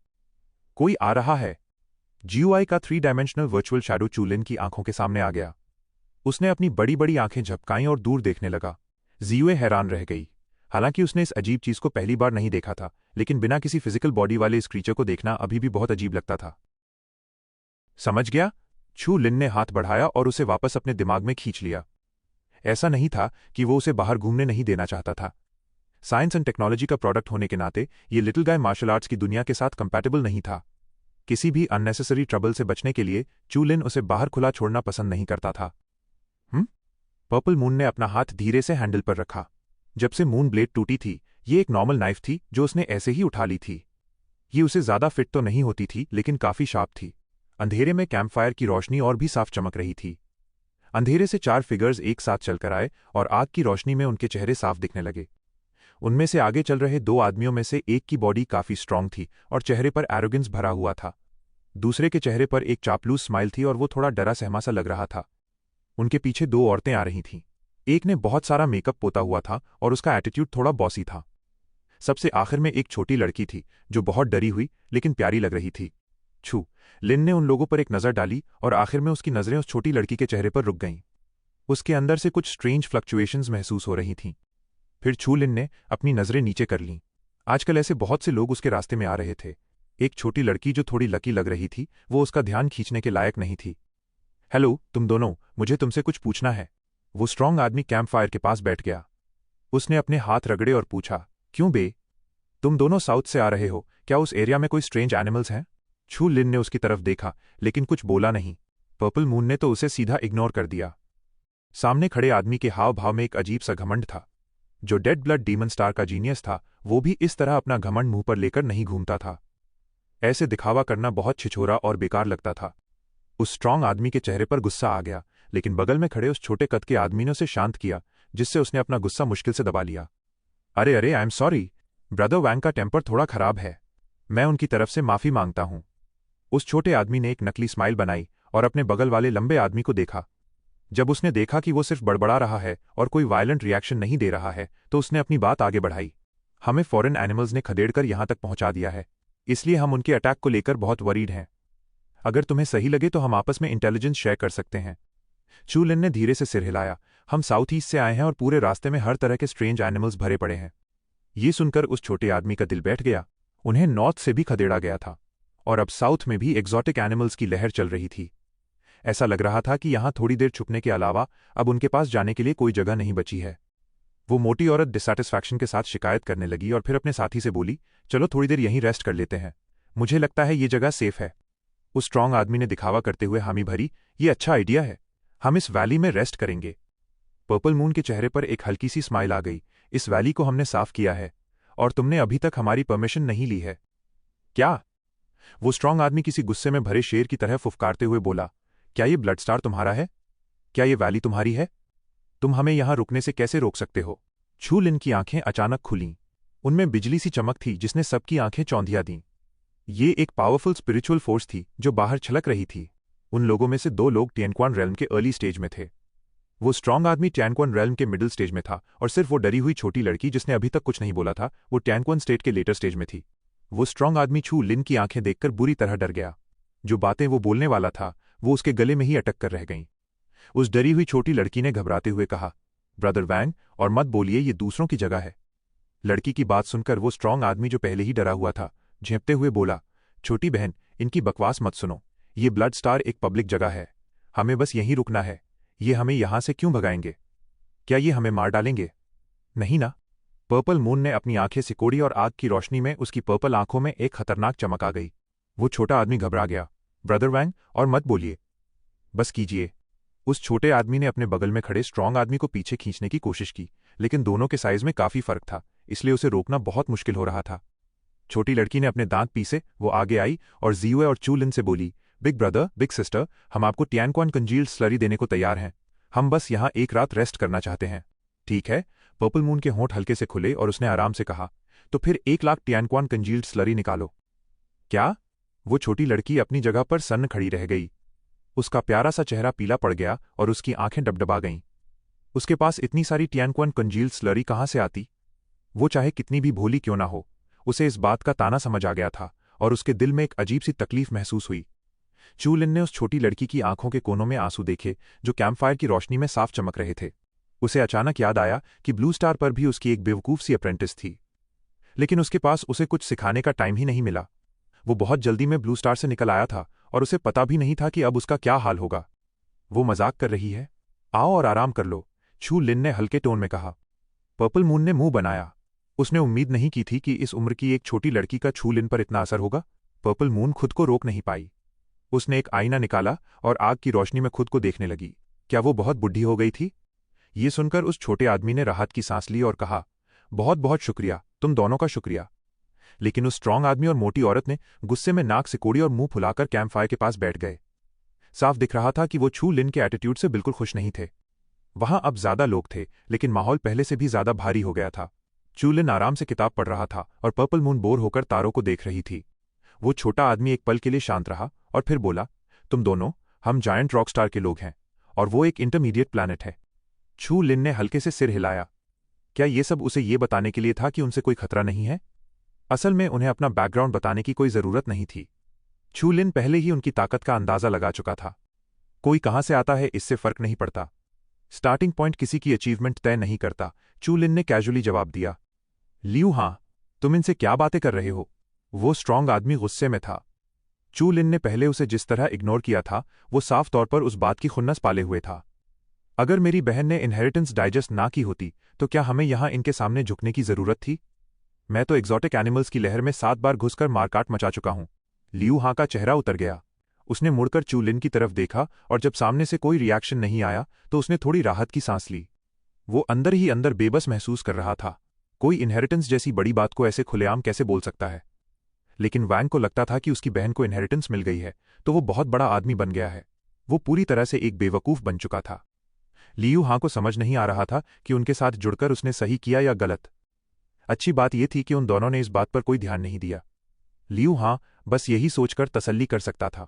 कोई आ रहा है। जीयूआई का 3 डायमेंशनल वर्चुअल शैडो चूलिन की आंखों के सामने आ गया। उसने अपनी बड़ी बड़ी आंखें झपकाईं और दूर देखने लगा। जियूए हैरान रह गई। हालांकि उसने इस अजीब चीज को पहली बार नहीं देखा था, लेकिन बिना किसी फिजिकल बॉडी वाले इस क्रीचर को देखना अभी भी बहुत अजीब लगता था। समझ गया? छू लिन ने हाथ बढ़ाया और उसे वापस अपने दिमाग में खींच लिया। ऐसा नहीं था कि वो उसे बाहर घूमने नहीं देना चाहता था। साइंस एंड टेक्नोलॉजी का प्रोडक्ट होने के नाते ये लिटिल गाय मार्शल आर्ट्स की दुनिया के साथ कंपैटिबल नहीं था। किसी भी अननेसेसरी ट्रबल से बचने के लिए चू लिन उसे बाहर खुला छोड़ना पसंद नहीं करता था। पर्पल मून ने अपना हाथ धीरे से हैंडल पर रखा। जब से मून ब्लेड टूटी थी, ये एक नॉर्मल नाइफ थी जो उसने ऐसे ही उठा ली थी। ये उसे ज्यादा फिट तो नहीं होती थी, लेकिन काफी शार्प थी। अंधेरे में कैंपफायर की रोशनी और भी साफ चमक रही थी। अंधेरे से 4 फिगर्स एक साथ चलकर आए और आग की रोशनी में उनके चेहरे साफ दिखने लगे। उनमें से आगे चल रहे 2 आदमियों में से एक की बॉडी काफी स्ट्रांग थी और चेहरे पर एरोगेंस भरा हुआ था। दूसरे के चेहरे पर एक चापलूस स्माइल थी और वो थोड़ा डरा सहमा सा लग रहा था। उनके पीछे 2 औरतें आ रही थीं। एक ने बहुत सारा मेकअप पोता हुआ था और उसका एटीट्यूड थोड़ा बॉसी था। सबसे आखिर में एक छोटी लड़की थी जो बहुत डरी हुई लेकिन प्यारी लग रही थी। छू लिन ने उन लोगों पर एक नजर डाली और आखिर में उसकी नजरें उस छोटी लड़की के चेहरे पर रुक गईं। उसके अंदर से कुछ स्ट्रेंज फ्लक्चुएशंस महसूस हो रही थीं। फिर छू लिन ने अपनी नजरें नीचे कर लीं। आजकल ऐसे बहुत से लोग उसके रास्ते में आ रहे थे। एक छोटी लड़की जो थोड़ी लकी लग रही थी, वो उसका ध्यान खींचने के लायक नहीं थी। हेलो तुम दोनों, मुझे तुमसे कुछ पूछना है। वो स्ट्रांग आदमी कैंप फायर के पास बैठ गया। उसने अपने हाथ रगड़े और पूछा, क्यों बे? तुम दोनों साउथ से आ रहे हो, क्या उस एरिया में कोई स्ट्रेंज एनिमल्स हैं? छू लिन ने उसकी तरफ देखा, लेकिन कुछ बोला नहीं। पर्पल मून ने तो उसे सीधा इग्नोर कर दिया। सामने खड़े आदमी के हाव भाव में एक अजीब सा घमंड था। जो डेड ब्लड डीमन स्टार का जीनियस था, वो भी इस तरह अपना घमंड मुंह पर लेकर नहीं घूमता था। ऐसे दिखावा करना बहुत छिछोरा और बेकार लगता था। उस स्ट्रांग आदमी के चेहरे पर गुस्सा आ गया, लेकिन बगल में खड़े उस छोटे कद के आदमी ने उसे शांत किया, जिससे उसने अपना गुस्सा मुश्किल से दबा लिया। अरे अरे, आई एम सॉरी, ब्रदर वैंग का टेम्पर थोड़ा खराब है। मैं उनकी तरफ से माफी मांगता हूं। उस छोटे आदमी ने एक नकली स्माइल बनाई और अपने बगल वाले लंबे आदमी को देखा। जब उसने देखा कि वो सिर्फ बड़बड़ा रहा है और कोई वायलेंट रिएक्शन नहीं दे रहा है, तो उसने अपनी बात आगे बढ़ाई। हमें फॉरेन एनिमल्स ने खदेड़कर यहां तक पहुंचा दिया है, इसलिए हम उनके अटैक को लेकर बहुत वरीड हैं। अगर तुम्हें सही लगे तो हम आपस में इंटेलिजेंस शेयर कर सकते हैं। चू लिन ने धीरे से सिर हिलाया। हम साउथ ईस्ट से आए हैं और पूरे रास्ते में हर तरह के स्ट्रेंज एनिमल्स भरे पड़े हैं। ये सुनकर उस छोटे आदमी का दिल बैठ गया। उन्हें नॉर्थ से भी खदेड़ा गया था और अब साउथ में भी एक्सोटिक एनिमल्स की लहर चल रही थी। ऐसा लग रहा था कि यहां थोड़ी देर छुपने के अलावा अब उनके पास जाने के लिए कोई जगह नहीं बची है। वो मोटी औरत डिसैटिस्फैक्शन के साथ शिकायत करने लगी और फिर अपने साथी से बोली, चलो थोड़ी देर यहीं रेस्ट कर लेते हैं। मुझे लगता है ये जगह सेफ है। उस स्ट्रांग आदमी ने दिखावा करते हुए हामी भरी, ये अच्छा आइडिया है। हम इस वैली में रेस्ट करेंगे। पर्पल मून के चेहरे पर एक हल्की सी स्माइल आ गई। इस वैली को हमने साफ किया है और तुमने अभी तक हमारी परमिशन नहीं ली है। क्या? वो स्ट्रांग आदमी किसी गुस्से में भरे शेर की तरह फुफकारते हुए बोला, क्या ये ब्लड स्टार तुम्हारा है? क्या ये वैली तुम्हारी है? तुम हमें यहां रुकने से कैसे रोक सकते हो? छू लिन की आंखें अचानक खुलीं। उनमें बिजली सी चमक थी जिसने सबकी आंखें चौंधिया दीं। ये एक पावरफुल स्पिरिचुअल फोर्स थी जो बाहर छलक रही थी। उन लोगों में से 2 लोग टिएनक्वान रेल्म के अर्ली स्टेज में थे। वो स्ट्रांग आदमी टिएनक्वान रेल्म के मिडिल स्टेज में था और सिर्फ वो डरी हुई छोटी लड़की जिसने अभी तक कुछ नहीं बोला था, वो टिएनक्वान स्टेट के लेटर स्टेज में थी। वो स्ट्रांग आदमी छू लिन की आंखें देखकर बुरी तरह डर गया। जो बातें वो बोलने वाला था वो उसके गले में ही अटक कर रह गईं। उस डरी हुई छोटी लड़की ने घबराते हुए कहा, ब्रदर वैंग, और मत बोलिए, ये दूसरों की जगह है। लड़की की बात सुनकर वो स्ट्रांग आदमी जो पहले ही डरा हुआ था झेंपते हुए बोला, छोटी बहन, इनकी बकवास मत सुनो। ये ब्लड स्टार एक पब्लिक जगह है। हमें बस यहीं रुकना है। ये हमें यहां से क्यों भगाएंगे? क्या ये हमें मार डालेंगे? नहीं ना? पर्पल मून ने अपनी आंखें सिकोड़ी और आग की रोशनी में उसकी पर्पल आंखों में एक खतरनाक चमक आ गई। वो छोटा आदमी घबरा गया। ब्रदर वैंग, और मत बोलिए, बस कीजिए। उस छोटे आदमी ने अपने बगल में खड़े स्ट्रांग आदमी को पीछे खींचने की कोशिश की, लेकिन दोनों के साइज में काफी फर्क था, इसलिए उसे रोकना बहुत मुश्किल हो रहा था। छोटी लड़की ने अपने दांत पीसे, वो आगे आई और जियुए और चू लिन से बोली, बिग ब्रदर, बिग सिस्टर, हम आपको टिएनक्वान कंजील्ड स्लरी देने को तैयार हैं। हम बस यहाँ एक रात रेस्ट करना चाहते हैं। ठीक है? पर्पल मून के होंठ हल्के से खुले और उसने आराम से कहा, तो फिर 1 लाख टिएनक्वान कंजील्ड स्लरी निकालो। क्या? वो छोटी लड़की अपनी जगह पर सन्न खड़ी रह गई। उसका प्यारा सा चेहरा पीला पड़ गया और उसकी आंखें डबडबा गईं। उसके पास इतनी सारी टिएनक्वान कंजील्ड स्लरी कहां से आती? वो चाहे कितनी भी भोली क्यों ना हो, उसे इस बात का ताना समझ आ गया था और उसके दिल में एक अजीब सी तकलीफ महसूस हुई। चू लिन ने उस छोटी लड़की की आंखों के कोनों में आंसू देखे जो कैंपफायर की रोशनी में साफ चमक रहे थे। उसे अचानक याद आया कि ब्लू स्टार पर भी उसकी एक बेवकूफ सी अप्रेंटिस थी, लेकिन उसके पास उसे कुछ सिखाने का टाइम ही नहीं मिला। वो बहुत जल्दी में ब्लू स्टार से निकल आया था और उसे पता भी नहीं था कि अब उसका क्या हाल होगा। वो मजाक कर रही है? आओ और आराम कर लो, छू लिन ने हल्के टोन में कहा। पर्पल मून ने मुंह बनाया। उसने उम्मीद नहीं की थी कि इस उम्र की एक छोटी लड़की का छू लिन पर इतना असर होगा। पर्पल मून खुद को रोक नहीं पाई। उसने एक आईना निकाला और आग की रोशनी में खुद को देखने लगी। क्या वो बहुत बुढ़ी हो गई थी? ये सुनकर उस छोटे आदमी ने राहत की सांस ली और कहा, बहुत बहुत शुक्रिया, तुम दोनों का शुक्रिया। लेकिन उस स्ट्रांग आदमी और मोटी औरत ने गुस्से में नाक सिकोड़ी और मुंह फुलाकर कैंपफायर के पास बैठ गए। साफ दिख रहा था कि वो छू लिन के एटीट्यूड से बिल्कुल खुश नहीं थे। वहां अब ज्यादा लोग थे, लेकिन माहौल पहले से भी ज्यादा भारी हो गया था। चू लिन आराम से किताब पढ़ रहा था और पर्पल मून बोर होकर तारों को देख रही थी। वो छोटा आदमी एक पल के लिए शांत रहा और फिर बोला, तुम दोनों, हम जायंट रॉकस्टार के लोग हैं और वो एक इंटरमीडिएट प्लैनेट है। छू लिन ने हल्के से सिर हिलाया। क्या ये सब उसे ये बताने के लिए था कि उनसे कोई खतरा नहीं है? असल में उन्हें अपना बैकग्राउंड बताने की कोई जरूरत नहीं थी। छू लिन पहले ही उनकी ताकत का अंदाजा लगा चुका था। कोई कहां से आता है इससे फर्क नहीं पड़ता। स्टार्टिंग पॉइंट किसी की अचीवमेंट तय नहीं करता, चू लिन ने कैजुअली जवाब दिया। लियू, हां, तुम इनसे क्या बातें कर रहे हो? वो स्ट्रांग आदमी गुस्से में था। चू लिन ने पहले उसे जिस तरह इग्नोर किया था, वो साफ तौर पर उस बात की खुन्नस पाले हुए था। अगर मेरी बहन ने इनहेरिटेंस डाइजेस्ट ना की होती तो क्या हमें यहां इनके सामने झुकने की जरूरत थी? मैं तो एक्सोटिक एनिमल्स की लहर में 7 बार घुसकर मारकाट मचा चुका हूं। लियू हां का चेहरा उतर गया। उसने मुड़कर चू लिन की तरफ देखा और जब सामने से कोई रिएक्शन नहीं आया तो उसने थोड़ी राहत की सांस ली। वो अंदर ही अंदर बेबस महसूस कर रहा था। कोई इनहेरिटेंस जैसी बड़ी बात को ऐसे खुलेआम कैसे बोल सकता है? लेकिन वैंग को लगता था कि उसकी बहन को इनहेरिटेंस मिल गई है तो वो बहुत बड़ा आदमी बन गया है। वो पूरी तरह से एक बेवकूफ बन चुका था। लियू हां को समझ नहीं आ रहा था कि उनके साथ जुड़कर उसने सही किया या गलत। अच्छी बात यह थी कि उन दोनों ने इस बात पर कोई ध्यान नहीं दिया। लियू हां बस यही सोचकर तसल्ली कर सकता था।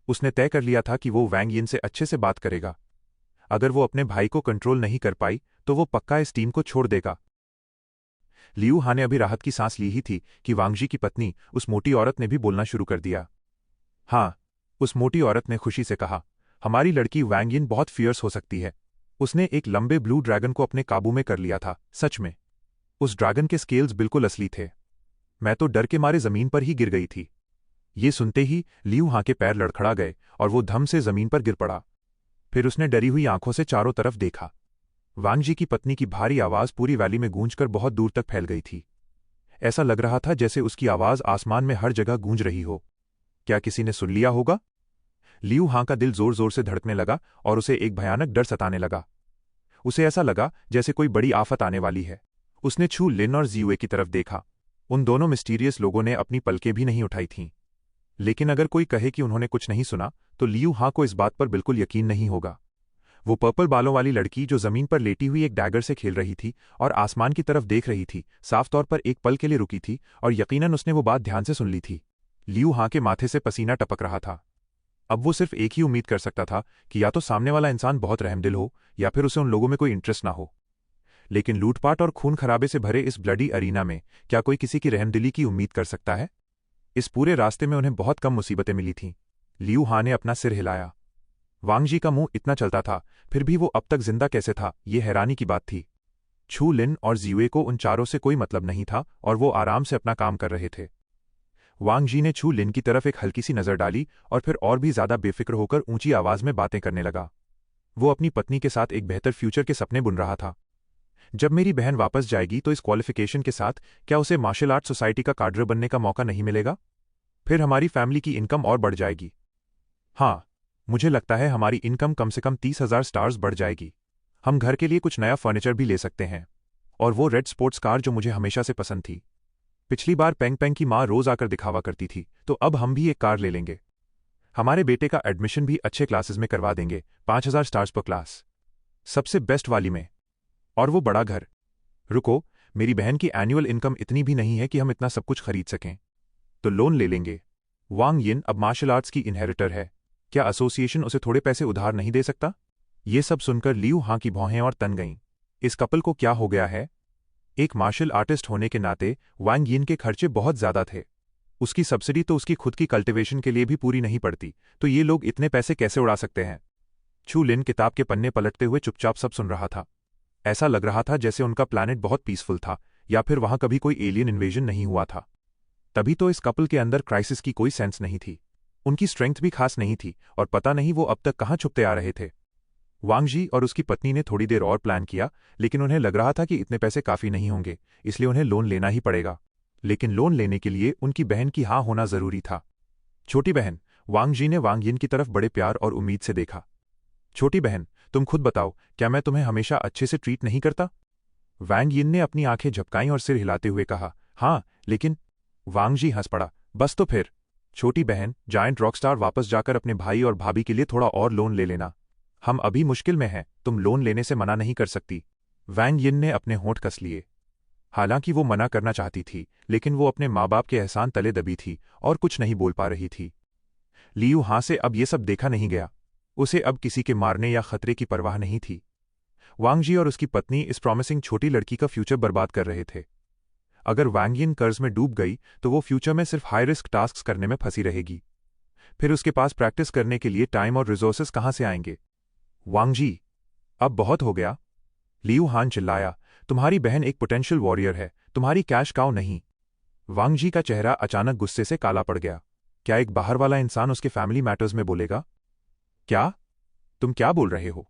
उसने तय कर लिया था कि वो वैंग यिन से अच्छे से बात करेगा। अगर वो अपने भाई को कंट्रोल नहीं कर पाई तो वो पक्का इस टीम को छोड़ देगा। लियू हां ने अभी राहत की सांस ली ही थी कि वांगजी की पत्नी, उस मोटी औरत ने भी बोलना शुरू कर दिया। हाँ, उस मोटी औरत ने खुशी से कहा, हमारी लड़की वैंग यिन बहुत फियर्स हो सकती है। उसने एक लंबे ब्लू ड्रैगन को अपने काबू में कर लिया था। सच में उस ड्रैगन के स्केल्स बिल्कुल असली थे। मैं तो डर के मारे जमीन पर ही गिर गई थी। ये सुनते ही लियू हां के पैर लड़खड़ा गए और वो धम से जमीन पर गिर पड़ा। फिर उसने डरी हुई आंखों से चारों तरफ देखा। वांगजी की पत्नी की भारी आवाज पूरी वैली में गूंजकर बहुत दूर तक फैल गई थी। ऐसा लग रहा था जैसे उसकी आवाज आसमान में हर जगह गूंज रही हो। क्या किसी ने सुन लिया होगा? लियू हां का दिल जोर जोर से धड़कने लगा और उसे एक भयानक डर सताने लगा। उसे ऐसा लगा जैसे कोई बड़ी आफत आने वाली है। उसने छू लिन और जियुए की तरफ देखा। उन दोनों मिस्टीरियस लोगों ने अपनी पलकें भी नहीं उठाई थीं। लेकिन अगर कोई कहे कि उन्होंने कुछ नहीं सुना, तो लियू हां को इस बात पर बिल्कुल यकीन नहीं होगा। वो पर्पल बालों वाली लड़की जो जमीन पर लेटी हुई एक डैगर से खेल रही थी और आसमान की तरफ देख रही थी, साफ तौर पर एक पल के लिए रुकी थी और यकीनन उसने वो बात ध्यान से सुन ली थी। लियू हां के माथे से पसीना टपक रहा था। अब वो सिर्फ एक ही उम्मीद कर सकता था कि या तो सामने वाला इंसान बहुत रहमदिल हो या फिर उसे उन लोगों में कोई इंटरेस्ट ना हो। लेकिन लूटपाट और खून खराबे से भरे इस ब्लडी अरीना में क्या कोई किसी की रहमदिली की उम्मीद कर सकता है? इस पूरे रास्ते में उन्हें बहुत कम मुसीबतें मिली थीं। लियू हां ने अपना सिर हिलाया। वांगजी का मुंह इतना चलता था, फिर भी वो अब तक जिंदा कैसे था, ये हैरानी की बात थी। छू लिन और जियुए को उन चारों से कोई मतलब नहीं था और वो आराम से अपना काम कर रहे थे। वांगजी ने छू लिन की तरफ एक हल्की सी नजर डाली और फिर और भी ज्यादा बेफिक्र होकर ऊंची आवाज में बातें करने लगा। वो अपनी पत्नी के साथ एक बेहतर फ्यूचर के सपने बुन रहा था। जब मेरी बहन वापस जाएगी तो इस क्वालिफिकेशन के साथ क्या उसे मार्शल आर्ट सोसाइटी का काडर बनने का मौका नहीं मिलेगा? फिर हमारी फैमिली की इनकम और बढ़ जाएगी। हाँ, मुझे लगता है हमारी इनकम कम से कम 30,000 स्टार्स बढ़ जाएगी। हम घर के लिए कुछ नया फर्नीचर भी ले सकते हैं। और वो रेड स्पोर्ट्स कार जो मुझे हमेशा से पसंद थी। पिछली बार पेंग पेंग की माँ रोज आकर दिखावा करती थी, तो अब हम भी एक कार ले लेंगे। हमारे बेटे का एडमिशन भी अच्छे क्लासेस में करवा देंगे, 5,000 स्टार्स पर क्लास, सबसे बेस्ट वाली में। और वो बड़ा घर। रुको, मेरी बहन की एनुअल इनकम इतनी भी नहीं है कि हम इतना सब कुछ खरीद सकें। तो लोन ले लेंगे। वांग यिन अब मार्शल आर्ट्स की इनहेरिटर है। क्या एसोसिएशन उसे थोड़े पैसे उधार नहीं दे सकता? ये सब सुनकर लियू हां की भौहें और तन गईं। इस कपल को क्या हो गया है? एक मार्शल आर्टिस्ट होने के नाते वांग यिन के खर्चे बहुत ज्यादा थे। उसकी सब्सिडी तो उसकी खुद की कल्टिवेशन के लिए भी पूरी नहीं पड़ती, तो ये लोग इतने पैसे कैसे उड़ा सकते हैं? छू लिन किताब के पन्ने पलटते हुए चुपचाप सब सुन रहा था। ऐसा लग रहा था जैसे उनका प्लैनेट बहुत पीसफुल था या फिर वहां कभी कोई एलियन इन्वेजन नहीं हुआ था। तभी तो इस कपल के अंदर क्राइसिस की कोई सेंस नहीं थी। उनकी स्ट्रेंथ भी खास नहीं थी और पता नहीं वो अब तक कहां छुपते आ रहे थे। वांगजी और उसकी पत्नी ने थोड़ी देर और प्लान किया, लेकिन उन्हें लग रहा था कि इतने पैसे काफी नहीं होंगे, इसलिए उन्हें लोन लेना ही पड़ेगा। लेकिन लोन लेने के लिए उनकी बहन की हाँ होना जरूरी था। छोटी बहन, वांगजी ने वांग यिन की तरफ बड़े प्यार और उम्मीद से देखा। छोटी बहन, तुम खुद बताओ, क्या मैं तुम्हें हमेशा अच्छे से ट्रीट नहीं करता? वांग यिन ने अपनी आंखें झपकाईं और सिर हिलाते हुए कहा, हाँ, लेकिन। वांगजी हंस पड़ा। बस तो फिर। छोटी बहन, जायंट रॉकस्टार वापस जाकर अपने भाई और भाभी के लिए थोड़ा और लोन ले लेना। हम अभी मुश्किल में हैं, तुम लोन लेने से मना नहीं कर सकती। वांग यिन ने अपने होंठ कस लिए। हालांकि वो मना करना चाहती थी, लेकिन वो अपने माँ बाप के एहसान तले दबी थी और कुछ नहीं बोल पा रही थी। लियू हां से अब ये सब देखा नहीं गया। उसे अब किसी के मारने या खतरे की परवाह नहीं थी। वांगजी और उसकी पत्नी इस प्रॉमिसिंग छोटी लड़की का फ्यूचर बर्बाद कर रहे थे। अगर वांग यिन कर्ज में डूब गई तो वो फ्यूचर में सिर्फ हाई रिस्क टास्क करने में फंसी रहेगी। फिर उसके पास प्रैक्टिस करने के लिए टाइम और रिसोर्सेस कहां से आएंगे? वांगजी, अब बहुत हो गया। लियू हान चिल्लाया, तुम्हारी बहन एक पोटेंशियल वॉरियर है, तुम्हारी कैश काउ नहीं। वांगजी का चेहरा अचानक गुस्से से काला पड़ गया। क्या एक बाहर वाला इंसान उसके फैमिली मैटर्स में बोलेगा? क्या? तुम क्या बोल रहे हो?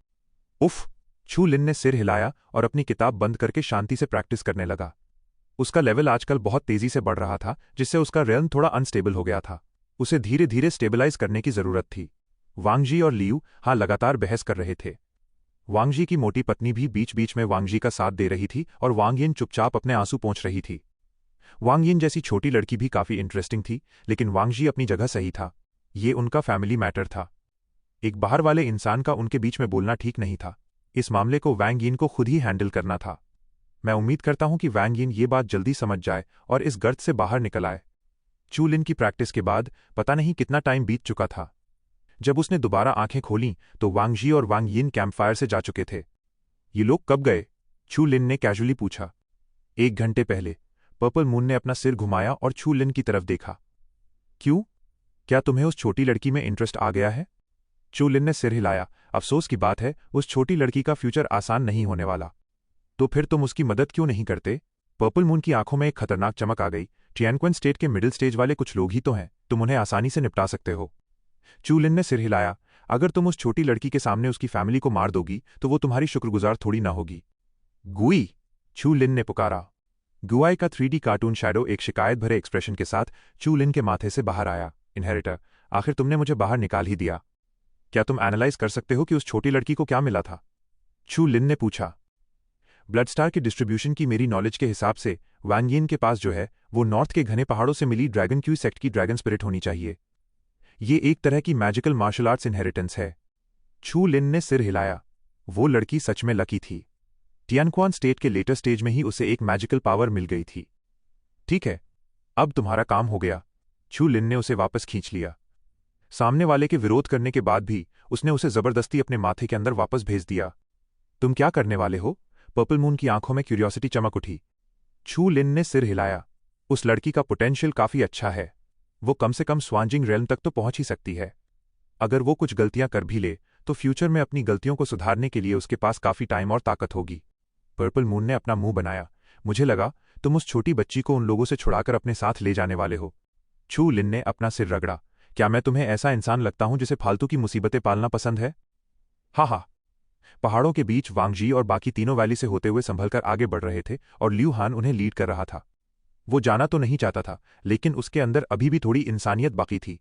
उफ! छू लिन ने सिर हिलाया और अपनी किताब बंद करके शांति से प्रैक्टिस करने लगा। उसका लेवल आजकल बहुत तेजी से बढ़ रहा था, जिससे उसका रेल्म थोड़ा अनस्टेबल हो गया था। उसे धीरे धीरे स्टेबलाइज करने की जरूरत थी। वांगजी और लियू हां लगातार बहस कर रहे थे। वांगजी की मोटी पत्नी भी बीच बीच में वांगजी का साथ दे रही थी और वांग यिन चुपचाप अपने आंसू पोंछ रही थी। वांग यिन जैसी छोटी लड़की भी काफी इंटरेस्टिंग थी, लेकिन वांगजी अपनी जगह सही था। ये उनका फैमिली मैटर था। एक बाहर वाले इंसान का उनके बीच में बोलना ठीक नहीं था। इस मामले को वांग यिन को खुद ही हैंडल करना था। मैं उम्मीद करता हूं कि वांग यिन ये बात जल्दी समझ जाए और इस गर्त से बाहर निकल आए। चू लिन की प्रैक्टिस के बाद पता नहीं कितना टाइम बीत चुका था। जब उसने दोबारा आंखें खोलीं तो वांगजी और वांग यिन कैंपफायर से जा चुके थे। ये लोग कब गए? छू लिन ने कैजुअली पूछा। 1 घंटे पहले। पर्पल मून ने अपना सिर घुमाया और छू लिन की तरफ देखा। क्यों? क्या तुम्हें उस छोटी लड़की में इंटरेस्ट आ गया है? छू लिन ने सिर हिलाया। अफसोस की बात है, उस छोटी लड़की का फ्यूचर आसान नहीं होने वाला। तो फिर तुम उसकी मदद क्यों नहीं करते? पर्पल मून की आंखों में एक खतरनाक चमक आ गई। टियानक्वन स्टेट के मिडिल स्टेज वाले कुछ लोग ही तो हैं, तुम उन्हें आसानी से निपटा सकते हो। चू लिन ने सिर हिलाया। अगर तुम उस छोटी लड़की के सामने उसकी फैमिली को मार दोगी तो वो तुम्हारी शुक्रगुजार थोड़ी ना होगी। गुई! चू लिन ने पुकारा। गुआई का 3D कार्टून शैडो एक शिकायत भरे एक्सप्रेशन के साथ चू लिन के माथे से बाहर आया। इनहेरिटर, आखिर तुमने मुझे बाहर निकाल ही दिया। क्या तुम एनालाइज कर सकते हो कि उस छोटी लड़की को क्या मिला था? चू लिन ने पूछा। ब्लड स्टार के डिस्ट्रीब्यूशन की मेरी नॉलेज के हिसाब से वांग यिन के पास जो है वो नॉर्थ के घने पहाड़ों से मिली ड्रैगन क्यू सेक्ट की ड्रैगन स्पिरिट होनी चाहिए। ये एक तरह की मैजिकल मार्शल आर्ट्स इनहेरिटेंस है। चू लिन ने सिर हिलाया। वो लड़की सच में लकी थी। टियानक्वान स्टेट के लेटर स्टेज में ही उसे एक मैजिकल पावर मिल गई थी। ठीक है, अब तुम्हारा काम हो गया। चू लिन ने उसे वापस खींच लिया। सामने वाले के विरोध करने के बाद भी उसने उसे जबरदस्ती अपने माथे के अंदर वापस भेज दिया। तुम क्या करने वाले हो? पर्पल मून की आंखों में क्यूरियोसिटी चमक उठी। चू लिन ने सिर हिलाया। उस लड़की का पोटेंशियल काफी अच्छा है। वो कम से कम स्वांजिंग रेल्म तक तो पहुंच ही सकती है। अगर वो कुछ गलतियां कर भी ले तो फ्यूचर में अपनी गलतियों को सुधारने के लिए उसके पास काफी टाइम और ताकत होगी। पर्पल मून ने अपना मुंह बनाया। मुझे लगा तुम उस छोटी बच्ची को उन लोगों से छुड़ाकर अपने साथ ले जाने वाले हो। चू लिन ने अपना सिर रगड़ा। क्या मैं तुम्हें ऐसा इंसान लगता हूं जिसे फालतू की मुसीबतें पालना पसंद है? हाँ हाँ। पहाड़ों के बीच वांगजी और बाकी तीनों वैली से होते हुए संभलकर आगे बढ़ रहे थे और लियू हान उन्हें लीड कर रहा था। वो जाना तो नहीं चाहता था, लेकिन उसके अंदर अभी भी थोड़ी इंसानियत बाकी थी।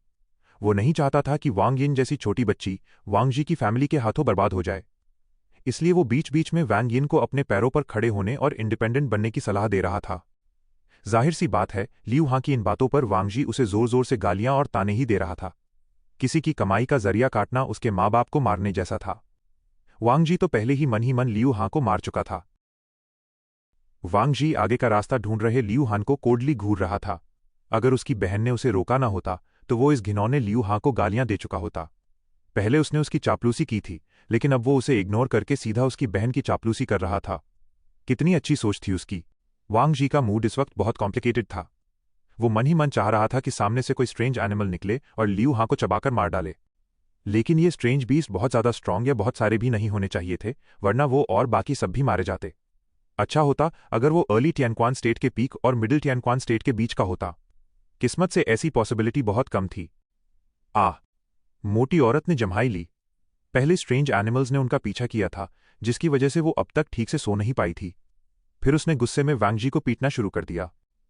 वो नहीं चाहता था कि वांग यिन जैसी छोटी बच्ची वांगजी की फैमिली के हाथों बर्बाद हो जाए। इसलिए वो बीच बीच में वांग यिन को अपने पैरों पर खड़े होने और इंडिपेंडेंट बनने की सलाह दे रहा था। जाहिर सी बात है, लियू हां की इन बातों पर वांगजी उसे जोर जोर से गालियां और ताने ही दे रहा था। किसी की कमाई का जरिया काटना उसके माँ बाप को मारने जैसा था। वांगजी तो पहले ही मन लियू हां को मार चुका था। वांगजी आगे का रास्ता ढूंढ रहे लियू हान को कोडली घूर रहा था। अगर उसकी बहन ने उसे रोका ना होता तो वो इस घिनौने लियू हां को गालियां दे चुका होता। पहले उसने उसकी चापलूसी की थी, लेकिन अब वो उसे इग्नोर करके सीधा उसकी बहन की चापलूसी कर रहा था। कितनी अच्छी सोच थी उसकी। वांगजी का मूड इस वक्त बहुत कॉम्प्लिकेटेड था। वो मन ही मन चाह रहा था कि सामने से कोई स्ट्रेंज एनिमल निकले और लियू हां को चबाकर मार डाले। लेकिन ये स्ट्रेंज बीस्ट बहुत ज्यादा स्ट्रांग या बहुत सारे भी नहीं होने चाहिए थे, वरना वो और बाकी सब भी मारे जाते। अच्छा होता अगर वो अर्ली टियानक्वान स्टेट के पीक और मिडिल टियानक्वान स्टेट के बीच का होता। किस्मत से ऐसी पॉसिबिलिटी बहुत कम थी। मोटी औरत ने जम्हाई ली। पहले स्ट्रेंज एनिमल्स ने उनका पीछा किया था, जिसकी वजह से वो अब तक ठीक से सो नहीं पाई थी। फिर उसने गुस्से में वांगजी को पीटना शुरू कर दिया।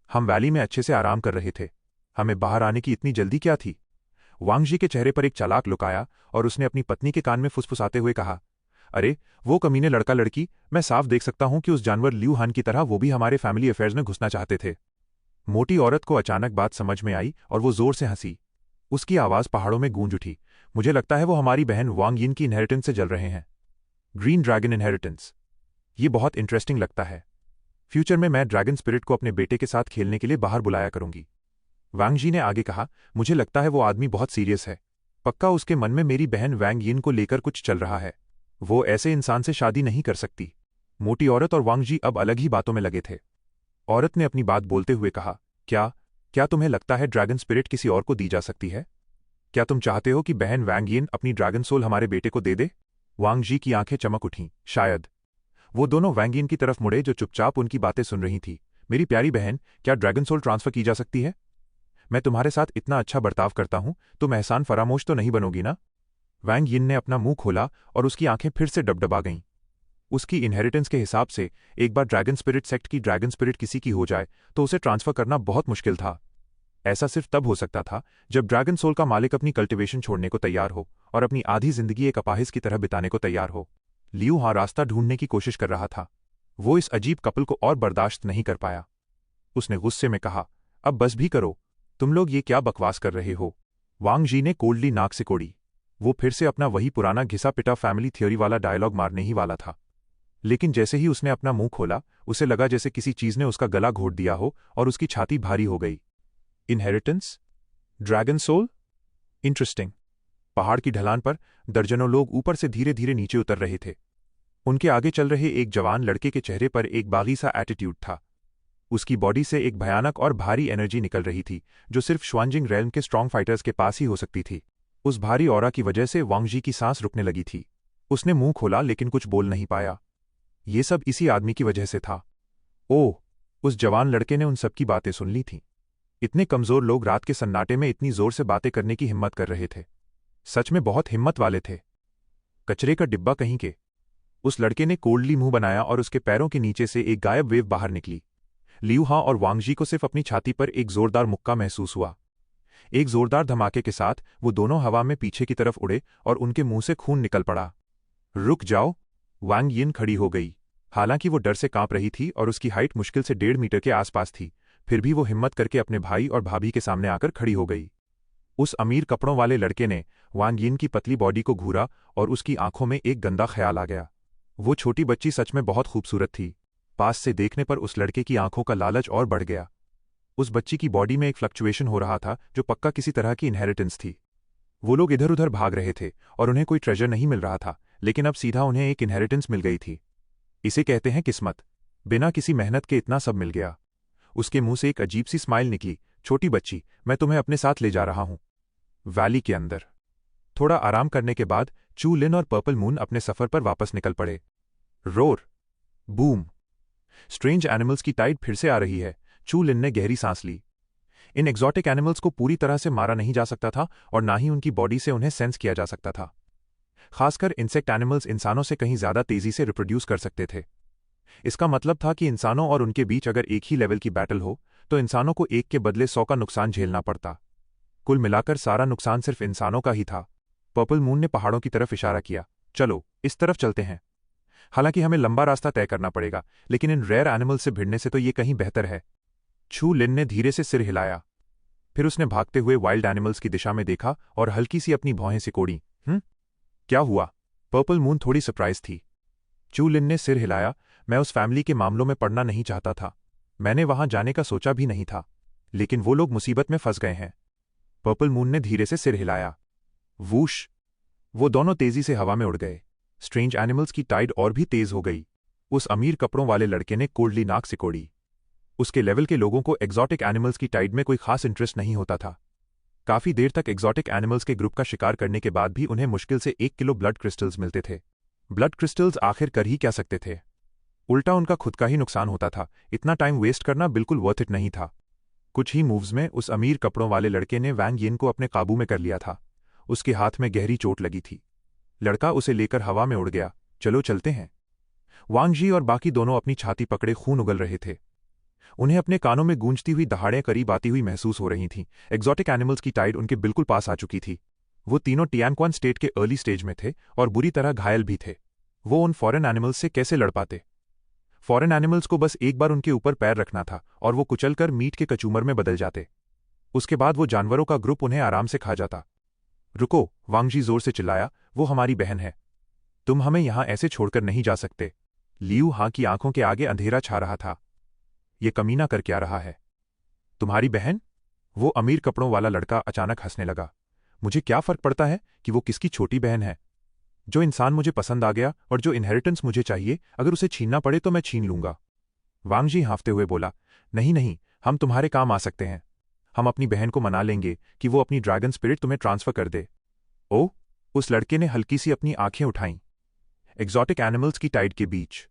हम वैली में अच्छे से आराम कर रहे थे, हमें बाहर आने की इतनी जल्दी क्या थी? वांगजी के चेहरे पर एक चालाक लुक आया और उसने अपनी पत्नी के कान में फुसफुसाते हुए कहा, अरे वो कमीने लड़का लड़की, मैं साफ देख सकता हूं कि उस जानवर लियू हान की तरह वो भी हमारे फैमिली अफेयर्स में घुसना चाहते थे। मोटी औरत को अचानक बात समझ में आई और वो जोर से हंसी। उसकी आवाज पहाड़ों में गूंज उठी। मुझे लगता है वो हमारी बहन वांग यिन की इनहेरिटेंस से जल रहे हैं। Green dragon inheritance. ये बहुत इंटरेस्टिंग लगता है। फ्यूचर में मैं ड्रैगन स्पिरिट को अपने बेटे के साथ खेलने के लिए बाहर बुलाया करूंगी। वांगजी ने आगे कहा, मुझे लगता है वो आदमी बहुत सीरियस है। पक्का उसके मन में मेरी बहन वांग यिन को लेकर कुछ चल रहा है। वो ऐसे इंसान से शादी नहीं कर सकती। मोटी औरत और वांगजी अब अलग ही बातों में लगे थे। औरत ने अपनी बात बोलते हुए कहा, क्या तुम्हें लगता है ड्रैगन स्पिरिट किसी और को दी जा सकती है? क्या तुम चाहते हो कि बहन वांग यिन अपनी ड्रैगन सोल हमारे बेटे को दे दे? वांगजी की आंखें चमक उठीं। शायद। वो दोनों वांग यिन की तरफ मुड़े जो चुपचाप उनकी बातें सुन रही थी। मेरी प्यारी बहन, क्या ड्रैगन सोल ट्रांसफर की जा सकती है? मैं तुम्हारे साथ इतना अच्छा बर्ताव करता हूं, तुम एहसान फरामोश तो नहीं बनोगी ना? वांग यिन ने अपना मुंह खोला और उसकी आंखें फिर से डबडबा गईं। उसकी इनहेरिटेंस के हिसाब से एक बार ड्रैगन स्पिरिट सेक्ट की ड्रैगन स्पिरिट किसी की हो जाए तो उसे ट्रांसफर करना बहुत मुश्किल था। ऐसा सिर्फ तब हो सकता था जब ड्रैगन सोल का मालिक अपनी कल्टिवेशन छोड़ने को तैयार हो और अपनी आधी जिंदगी एक अपाहिज की तरह बिताने को तैयार हो। लियू हां रास्ता ढूंढने की कोशिश कर रहा था। वो इस अजीब कपल को और बर्दाश्त नहीं कर पाया। उसने गुस्से में कहा, अब बस भी करो, तुम लोग ये क्या बकवास कर रहे हो? वांगजी ने कोल्डली नाक से कोड़ी। वो फिर से अपना वही पुराना घिसा पिटा फैमिली थ्योरी वाला डायलॉग मारने ही वाला था। लेकिन जैसे ही उसने अपना मुंह खोला, उसे लगा जैसे किसी चीज ने उसका गला घोट दिया हो और उसकी छाती भारी हो गई। इनहेरिटेंस? Dragon soul? इंटरेस्टिंग। पहाड़ की ढलान पर दर्जनों लोग ऊपर से धीरे धीरे नीचे उतर रहे थे। उनके आगे चल रहे एक जवान लड़के के चेहरे पर एक बागी सा एटीट्यूड था। उसकी बॉडी से एक भयानक और भारी एनर्जी निकल रही थी जो सिर्फ श्वांजिंग रेल्म के स्ट्रॉन्ग फाइटर्स के पास ही हो सकती थी। उस भारी ऑरा की वजह से वांगजी की सांस रुकने लगी थी। उसने मुंह खोला लेकिन कुछ बोल नहीं पाया। ये सब इसी आदमी की वजह से था। ओह, उस जवान लड़के ने उन सबकी बातें सुन ली थीं। इतने कमजोर लोग रात के सन्नाटे में इतनी जोर से बातें करने की हिम्मत कर रहे थे। सच में बहुत हिम्मत वाले थे। कचरे का डिब्बा कहीं के। उस लड़के ने कोल्डली मुंह बनाया और उसके पैरों के नीचे से एक गायब वेव बाहर निकली। लियू हां और वांगजी को सिर्फ अपनी छाती पर एक जोरदार मुक्का महसूस हुआ। एक जोरदार धमाके के साथ वो दोनों हवा में पीछे की तरफ उड़े और उनके मुंह से खून निकल पड़ा। रुक जाओ, वांग यिन खड़ी हो गई। हालांकि वो डर से कांप रही थी और उसकी हाइट मुश्किल से 1.5 मीटर के आसपास थी, फिर भी वो हिम्मत करके अपने भाई और भाभी के सामने आकर खड़ी हो गई। उस अमीर कपड़ों वाले लड़के ने वांग यिन की पतली बॉडी को घूरा और उसकी आंखों में एक गंदा ख्याल आ गया। वो छोटी बच्ची सच में बहुत खूबसूरत थी। पास से देखने पर उस लड़के की आंखों का लालच और बढ़ गया। उस बच्ची की बॉडी में एक फ्लक्चुएशन हो रहा था जो पक्का किसी तरह की इनहेरिटेंस थी। वो लोग इधर उधर भाग रहे थे और उन्हें कोई ट्रेजर नहीं मिल रहा था, लेकिन अब सीधा उन्हें एक इनहेरिटेंस मिल गई थी। इसे कहते हैं किस्मत। बिना किसी मेहनत के इतना सब मिल गया। उसके मुंह से एक अजीब सी स्माइल निकली। छोटी बच्ची, मैं तुम्हें अपने साथ ले जा रहा हूं। वैली के अंदर थोड़ा आराम करने के बाद चू लिन और पर्पल मून अपने सफर पर वापस निकल पड़े। रोर, बूम, स्ट्रेंज एनिमल्स की टाइड फिर से आ रही है। चू लिन ने गहरी सांस ली। इन एक्सोटिक एनिमल्स को पूरी तरह से मारा नहीं जा सकता था और ना ही उनकी बॉडी से उन्हें सेंस किया जा सकता था। खासकर इंसेक्ट एनिमल्स इंसानों से कहीं ज्यादा तेजी से रिप्रोड्यूस कर सकते थे। इसका मतलब था कि इंसानों और उनके बीच अगर एक ही लेवल की बैटल हो तो इंसानों को एक के बदले 100 का नुकसान झेलना पड़ता। कुल मिलाकर सारा नुकसान सिर्फ इंसानों का ही था। पर्पल मून ने पहाड़ों की तरफ इशारा किया। चलो, इस तरफ चलते हैं। हालांकि हमें लंबा रास्ता तय करना पड़ेगा, लेकिन इन रेयर एनिमल से भिड़ने से तो ये कहीं बेहतर है। चू लिन ने धीरे से सिर हिलाया। फिर उसने भागते हुए वाइल्ड एनिमल्स की दिशा में देखा और हल्की सी अपनी भौहें सिकोड़ी। क्या हुआ? पर्पल मून थोड़ी सरप्राइज थी। चू लिन ने सिर हिलाया। मैं उस फैमिली के मामलों में पड़ना नहीं चाहता था। मैंने वहां जाने का सोचा भी नहीं था, लेकिन वो लोग मुसीबत में फंस गए हैं। पर्पल मून ने धीरे से सिर हिलाया। वूश! वो दोनों तेजी से हवा में उड़ गए। स्ट्रेंज एनिमल्स की टाइड और भी तेज हो गई। उस अमीर कपड़ों वाले लड़के ने कोल्डली नाक सिकोड़ी। उसके लेवल के लोगों को एक्सोटिक एनिमल्स की टाइड में कोई खास इंटरेस्ट नहीं होता था। काफी देर तक एक्सोटिक एनिमल्स के ग्रुप का शिकार करने के बाद भी उन्हें मुश्किल से 1 किलो ब्लड क्रिस्टल्स मिलते थे। ब्लड क्रिस्टल्स आखिर कर ही क्या सकते थे? उल्टा उनका खुद का ही नुकसान होता था। इतना टाइम वेस्ट करना बिल्कुल वर्थ इट नहीं था। कुछ ही मूव्स में उस अमीर कपड़ों वाले लड़के ने वांग यिन को अपने काबू में कर लिया था। उसके हाथ में गहरी चोट लगी थी। लड़का उसे लेकर हवा में उड़ गया। चलो चलते हैं। वांग जी और बाकी दोनों अपनी छाती पकड़े खून उगल रहे थे। उन्हें अपने कानों में गूंजती हुई दहाड़ें करीब आती हुई महसूस हो रही थीं। एक्सोटिक एनिमल्स की टाइड उनके बिल्कुल पास आ चुकी थी। वो तीनों टियानक्वान स्टेट के अर्ली स्टेज में थे और बुरी तरह घायल भी थे। वो उन फॉरेन एनिमल्स से कैसे लड़ पाते? फॉरेन एनिमल्स को बस एक बार उनके ऊपर पैर रखना था और वो कुचलकर मीट के कचूमर में बदल जाते। उसके बाद वो जानवरों का ग्रुप उन्हें आराम से खा जाता। रुको! वांगजी जोर से चिल्लाया। वो हमारी बहन है। तुम हमें यहां ऐसे छोड़कर नहीं जा सकते। लियू हां की आंखों के आगे अंधेरा छा रहा था। ये कमीना कर क्या रहा है? तुम्हारी बहन? वो अमीर कपड़ों वाला लड़का अचानक हंसने लगा। मुझे क्या फर्क पड़ता है कि वो किसकी छोटी बहन है? जो इंसान मुझे पसंद आ गया और जो इनहेरिटेंस मुझे चाहिए, अगर उसे छीनना पड़े तो मैं छीन लूंगा। वांगजी हाँफते हुए बोला। नहीं नहीं, हम तुम्हारे काम आ सकते हैं। हम अपनी बहन को मना लेंगे कि वो अपनी ड्रैगन स्पिरिट तुम्हें ट्रांसफर कर दे। ओह! उस लड़के ने हल्की सी अपनी आंखें उठाईं। एक्सोटिक एनिमल्स की टाइड के बीच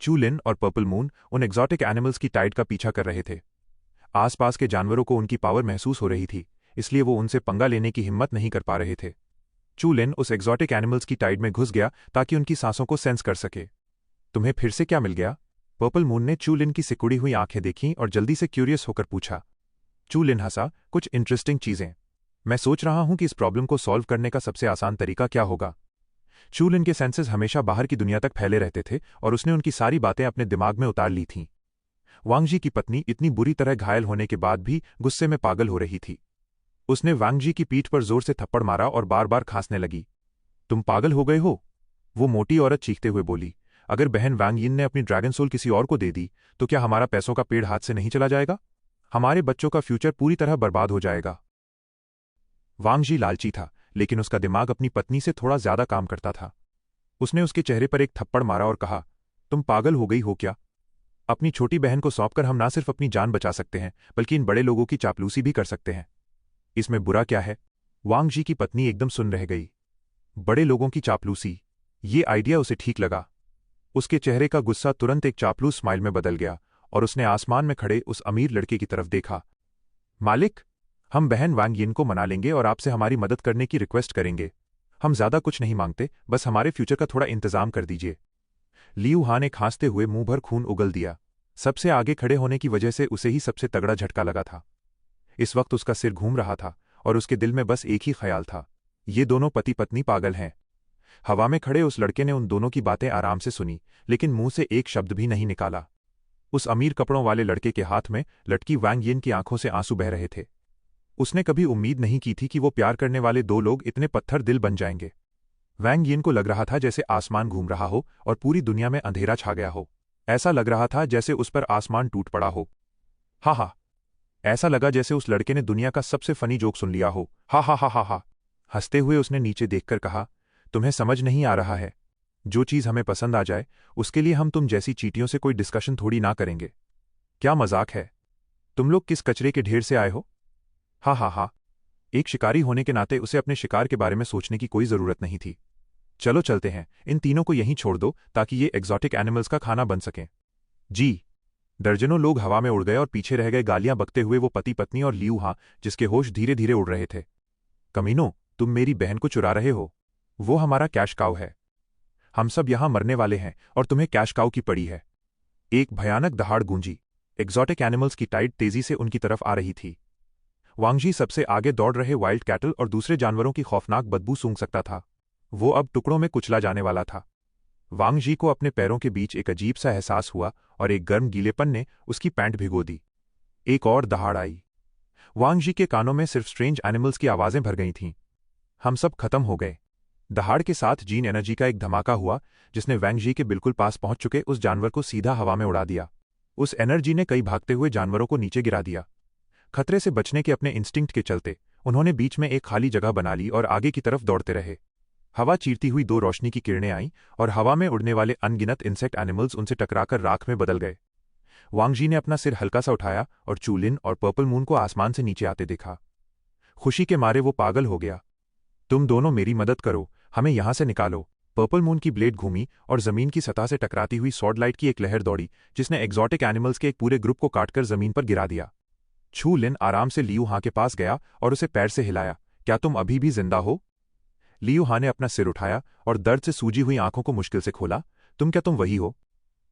चू लिन और पर्पल मून उन एक्सोटिक एनिमल्स की टाइड का पीछा कर रहे थे। आसपास के जानवरों को उनकी पावर महसूस हो रही थी, इसलिए वो उनसे पंगा लेने की हिम्मत नहीं कर पा रहे थे। चू लिन उस एक्सोटिक एनिमल्स की टाइड में घुस गया ताकि उनकी सांसों को सेंस कर सके। तुम्हें फिर से क्या मिल गया? पर्पल मून ने चू लिन की सिकुड़ी हुई आंखें देखीं और जल्दी से क्यूरियस होकर पूछा। चू लिन हंसा। कुछ इंटरेस्टिंग चीजें। मैं सोच रहा हूं कि इस प्रॉब्लम को सॉल्व करने का सबसे आसान तरीका क्या होगा। चू लिन के सेंसेस हमेशा बाहर की दुनिया तक फैले रहते थे और उसने उनकी सारी बातें अपने दिमाग में उतार ली थीं। वांगजी की पत्नी इतनी बुरी तरह घायल होने के बाद भी गुस्से में पागल हो रही थी। उसने वांगजी की पीठ पर जोर से थप्पड़ मारा और बार बार खांसने लगी। तुम पागल हो गए हो? वो मोटी औरत चीखते हुए बोली। अगर बहन वांग यिन ने अपनी ड्रैगन सोल किसी और को दे दी तो क्या हमारा पैसों का पेड़ हाथ से नहीं चला जाएगा? हमारे बच्चों का फ्यूचर पूरी तरह बर्बाद हो जाएगा। वांगजी लालची था, लेकिन उसका दिमाग अपनी पत्नी से थोड़ा ज्यादा काम करता था। उसने उसके चेहरे पर एक थप्पड़ मारा और कहा, तुम पागल हो गई हो क्या? अपनी छोटी बहन को सौंपकर हम ना सिर्फ अपनी जान बचा सकते हैं, बल्कि इन बड़े लोगों की चापलूसी भी कर सकते हैं। इसमें बुरा क्या है? वांगजी की पत्नी एकदम सुन रह गई। बड़े लोगों की चापलूसी, ये आइडिया उसे ठीक लगा। उसके चेहरे का गुस्सा तुरंत एक चापलूस स्माइल में बदल गया और उसने आसमान में खड़े उस अमीर लड़के की तरफ देखा। मालिक, हम बहन वांग यिन को मना लेंगे और आपसे हमारी मदद करने की रिक्वेस्ट करेंगे। हम ज्यादा कुछ नहीं मांगते, बस हमारे फ्यूचर का थोड़ा इंतजाम कर दीजिए। लियू हा ने खांसते हुए मुंह भर खून उगल दिया। सबसे आगे खड़े होने की वजह से उसे ही सबसे तगड़ा झटका लगा था। इस वक्त उसका सिर घूम रहा था और उसके दिल में बस एक ही ख्याल था, ये दोनों पति पत्नी पागल हैं। हवा में खड़े उस लड़के ने उन दोनों की बातें आराम से सुनी, लेकिन मुंह से एक शब्द भी नहीं निकाला। उस अमीर कपड़ों वाले लड़के के हाथ में लटकी वांग यिन की आंखों से आंसू बह रहे थे। उसने कभी उम्मीद नहीं की थी कि वो प्यार करने वाले दो लोग इतने पत्थर दिल बन जाएंगे। वांग यिन को लग रहा था जैसे आसमान घूम रहा हो और पूरी दुनिया में अंधेरा छा गया हो। ऐसा लग रहा था जैसे उस पर आसमान टूट पड़ा हो। हा हा। ऐसा लगा जैसे उस लड़के ने दुनिया का सबसे फनी जोक सुन लिया हो। हा हा हा हा हा। हंसते हुए उसने नीचे देखकर कहा, तुम्हें समझ नहीं आ रहा है? जो चीज हमें पसंद आ जाए उसके लिए हम तुम जैसी चींटियों से कोई डिस्कशन थोड़ी ना करेंगे। क्या मजाक है? तुम लोग किस कचरे के ढेर से आए हो? हा हा हा। एक शिकारी होने के नाते उसे अपने शिकार के बारे में सोचने की कोई जरूरत नहीं थी। चलो चलते हैं, इन तीनों को यहीं छोड़ दो ताकि ये एग्जॉटिक एनिमल्स का खाना बन सकें। जी। दर्जनों लोग हवा में उड़ गए और पीछे रह गए गालियां बकते हुए वो पति पत्नी और लियू हां, जिसके होश धीरे धीरे उड़ रहे थे। कमीनो, तुम मेरी बहन को चुरा रहे हो। वो हमारा कैश काउ है। हम सब यहां मरने वाले हैं और तुम्हें कैश काउ की पड़ी है। एक भयानक दहाड़ गूंजी। एग्जॉटिक एनिमल्स की टाइड तेजी से उनकी तरफ आ रही थी। वांगजी सबसे आगे दौड़ रहे वाइल्ड कैटल और दूसरे जानवरों की खौफनाक बदबू सूंघ सकता था। वो अब टुकड़ों में कुचला जाने वाला था। वांगजी को अपने पैरों के बीच एक अजीब सा एहसास हुआ और एक गर्म गीलेपन ने उसकी पैंट भिगो दी। एक और दहाड़ आई। वांगजी के कानों में सिर्फ स्ट्रेंज एनिमल्स की आवाजें भर गई थीं। हम सब खत्म हो गए। दहाड़ के साथ जीन एनर्जी का एक धमाका हुआ जिसने वांगजी के बिल्कुल पास पहुंच चुके उस जानवर को सीधा हवा में उड़ा दिया। उस एनर्जी ने कई भागते हुए जानवरों को नीचे गिरा दिया। खतरे से बचने के अपने इंस्टिंक्ट के चलते उन्होंने बीच में एक खाली जगह बना ली और आगे की तरफ दौड़ते रहे। हवा चीरती हुई दो रोशनी की किरणें आईं और हवा में उड़ने वाले अनगिनत इंसेक्ट एनिमल्स उनसे टकराकर राख में बदल गए। वांगजी ने अपना सिर हल्का सा उठाया और चूलिन और पर्पल मून को आसमान से नीचे आते देखा। खुशी के मारे वो पागल हो गया। तुम दोनों मेरी मदद करो, हमें यहां से निकालो। पर्पल मून की ब्लेड घूमी और जमीन की सतह से टकराती हुई सॉर्ड लाइट की एक लहर दौड़ी जिसने एग्जॉटिक एनिमल्स के एक पूरे ग्रुप को काटकर जमीन पर गिरा दिया। छू लिन आराम से लियू हां के पास गया और उसे पैर से हिलाया। क्या तुम अभी भी जिंदा हो? लियू हां ने अपना सिर उठाया और दर्द से सूजी हुई आंखों को मुश्किल से खोला। तुम वही हो?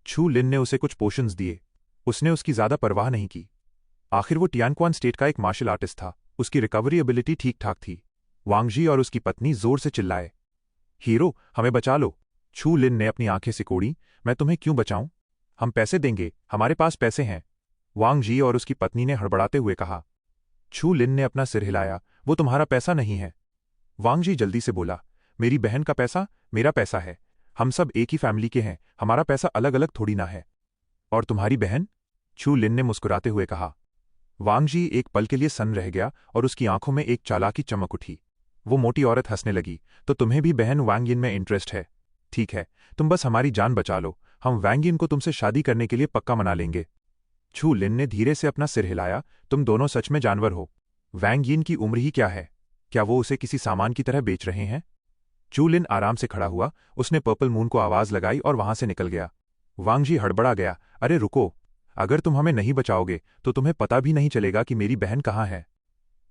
छू लिन ने उसे कुछ पोशंस दिए। उसने उसकी ज्यादा परवाह नहीं की। आखिर वो टियानक्वान स्टेट का एक मार्शल आर्टिस्ट था। उसकी रिकवरी एबिलिटी ठीक ठाक थी। वांगजी और उसकी पत्नी जोर से चिल्लाए, हीरो, हमें बचा लो। छू लिन ने अपनी आंखें सिकोड़ी। मैं तुम्हें क्यों बचाऊं? हम पैसे देंगे, हमारे पास पैसे हैं। वांगजी और उसकी पत्नी ने हड़बड़ाते हुए कहा। छू लिन ने अपना सिर हिलाया। वो तुम्हारा पैसा नहीं है। वांगजी जल्दी से बोला, मेरी बहन का पैसा मेरा पैसा है। हम सब एक ही फैमिली के हैं, हमारा पैसा अलग अलग थोड़ी ना है। और तुम्हारी बहन? छू लिन ने मुस्कुराते हुए कहा। वांगजी एक पल के लिए सन्न रह गया और उसकी आंखों में एक चालाकी चमक उठी। वो मोटी औरत हंसने लगी। तो तुम्हें भी बहन वांग यिन में इंटरेस्ट है? ठीक है, तुम बस हमारी जान बचा लो, हम वांग यिन को तुमसे शादी करने के लिए पक्का मना लेंगे। छू लिन ने धीरे से अपना सिर हिलाया। तुम दोनों सच में जानवर हो। वांग यिन की उम्र ही क्या है? क्या वो उसे किसी सामान की तरह बेच रहे हैं? छू लिन आराम से खड़ा हुआ। उसने पर्पल मून को आवाज लगाई और वहां से निकल गया। वांगजी हड़बड़ा गया। अरे रुको, अगर तुम हमें नहीं बचाओगे तो तुम्हें पता भी नहीं चलेगा कि मेरी बहन कहाँ है।